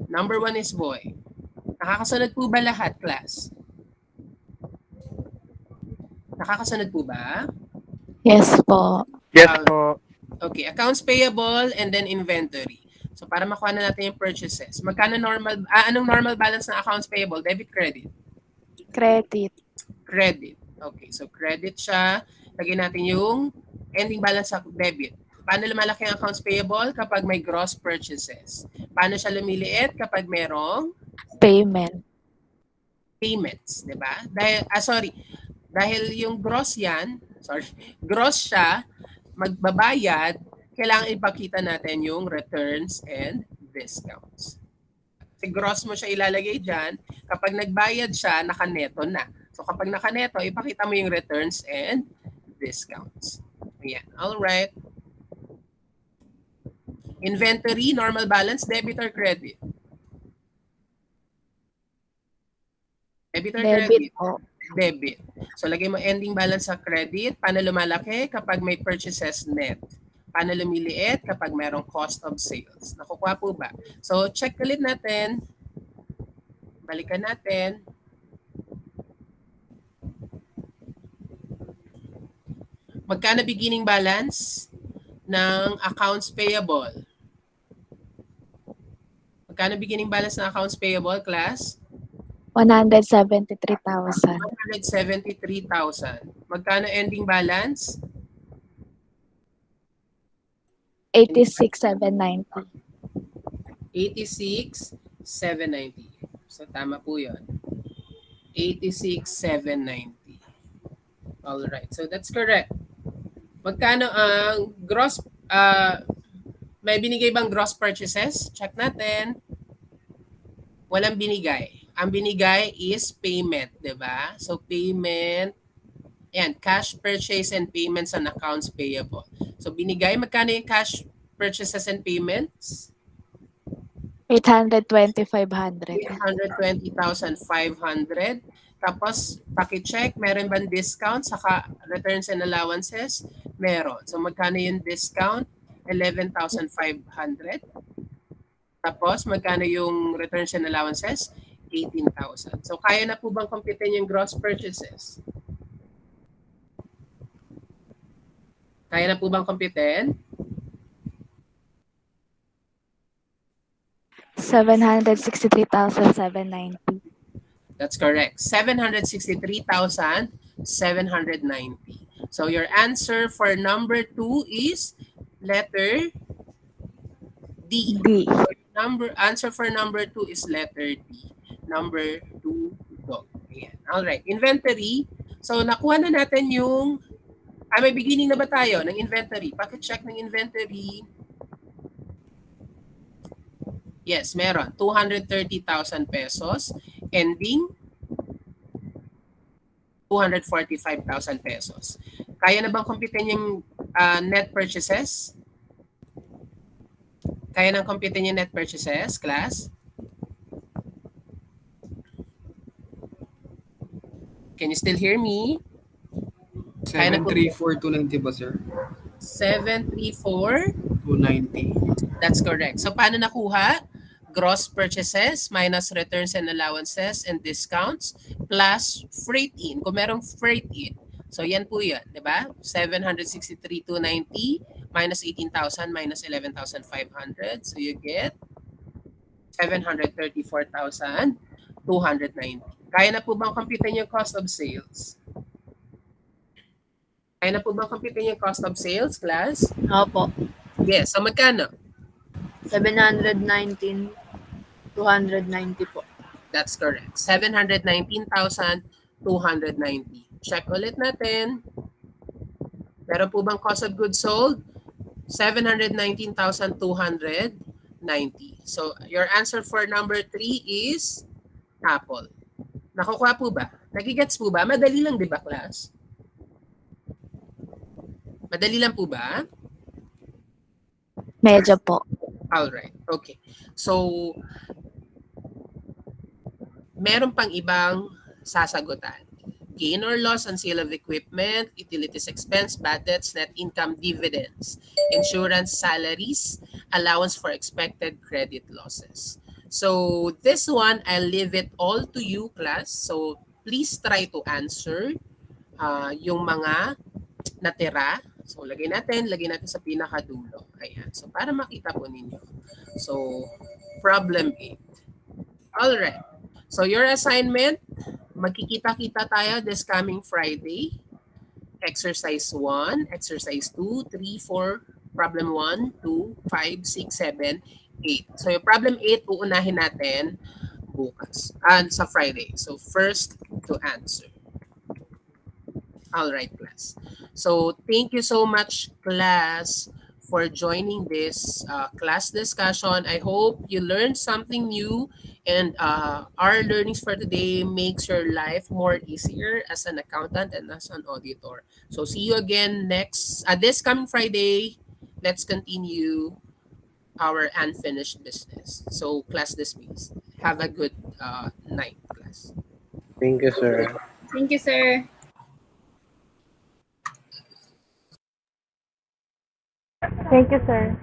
Number 1 is boy. Nakakasunod po ba lahat, class? Nakakasunod po ba? Yes po. Yes po. Okay, accounts payable and then inventory. So, para makuha na natin yung purchases. Magkano normal, anong normal balance ng accounts payable? Debit, credit? Credit. Credit. Okay, so credit siya. Lagyan natin yung ending balance sa debit. Paano lumalaki ang accounts payable? Kapag may gross purchases. Paano siya lumiliit? Kapag merong Payment. payments, di ba? Dahil yung gross yan, gross siya, magbabayad, kailangan ipakita natin yung returns and discounts. Kasi gross mo siya ilalagay dyan, kapag nagbayad siya, nakaneto na. So kapag nakaneto, ipakita mo yung returns and discounts. Ayan, alright. Inventory, normal balance, debit or credit? Debit or Debit credit? po. Debit. So lagay mo ending balance sa credit. Paano lumalaki? Kapag may purchases net. Paano lumiliit? Kapag mayroong cost of sales. Nakukuha po ba? So check ulit natin. Balikan natin. Magkano beginning balance ng accounts payable? Magkano beginning balance ng accounts payable, class? 173,000. 173,000. Magkano ending balance? 86,790. 86,790. So tama po 'yon. 86,790. All right. So that's correct. Magkano ang gross may binigay bang gross purchases? Check natin. Walang binigay. Ang binigay is payment, 'di ba? So payment, ayan, cash purchase and payments on accounts payable. So binigay, magkano yung cash purchases and payments? 820,500. 820,500. Tapos, paki-check, meron bang discount saka returns and allowances? Meron. So magkano yung discount? 11,500. Tapos, magkano yung returns and allowances? 18,000. So, kaya na po bang computein yung gross purchases? Kaya na po bang computein? 763,790. That's correct. 763,790. So, your answer for number 2 is letter D. D. Answer for number 2 is letter D. Number 2, dog. Ayan. All right. Inventory. So, nakuha na natin yung may beginning na ba tayo ng inventory? Paki-check ng inventory. Yes, meron. 230,000 pesos. Ending, 245,000 pesos. Kaya na bang computein yung net purchases? Kaya nang computein yung net purchases, class? Can you still hear me? 734,290 ba, sir? 734. 290. That's correct. So paano nakuha? Gross purchases minus returns and allowances and discounts plus freight in. Kung merong freight in. So yan po yan, di ba? 763,290 minus 18,000 minus 11,500. So you get 734,290. Kaya na po bang computein yung cost of sales? Kaya na po bang computein yung cost of sales, class? Opo. Yes. So magkano? 719,290 po. That's correct. 719,290. Check ulit natin. Meron po bang cost of goods sold? 719,290. So your answer for number 3 is apple. Nakukuha po ba? Nagigets po ba? Madali lang, di ba, class? Madali lang po ba? Medyo po. Alright, okay. So, meron pang ibang sasagutan. Gain or loss on sale of equipment, utilities expense, bad debts, net income, dividends, insurance, salaries, allowance for expected credit losses. So, this one, I'll leave it all to you, class. So, please try to answer yung mga natira. So, lagay natin sa pinakadulo. Ayan. So, para makita po ninyo. So, problem 8. Alright. So, your assignment, magkikita-kita tayo this coming Friday. Exercise 1, exercise 2, 3, 4, problem 1, 2, 5, 6, 7, 8. So, yung problem 8, uunahin natin. bukas. And sa Friday. So, first to answer. All right, class. So, thank you so much, class, for joining this class discussion. I hope you learned something new, and our learnings for today makes your life more easier as an accountant and as an auditor. So, see you again this coming Friday. Let's continue our unfinished business. So, class dismissed. Have a good night, class. Thank you, sir. Thank you, sir. Thank you, sir.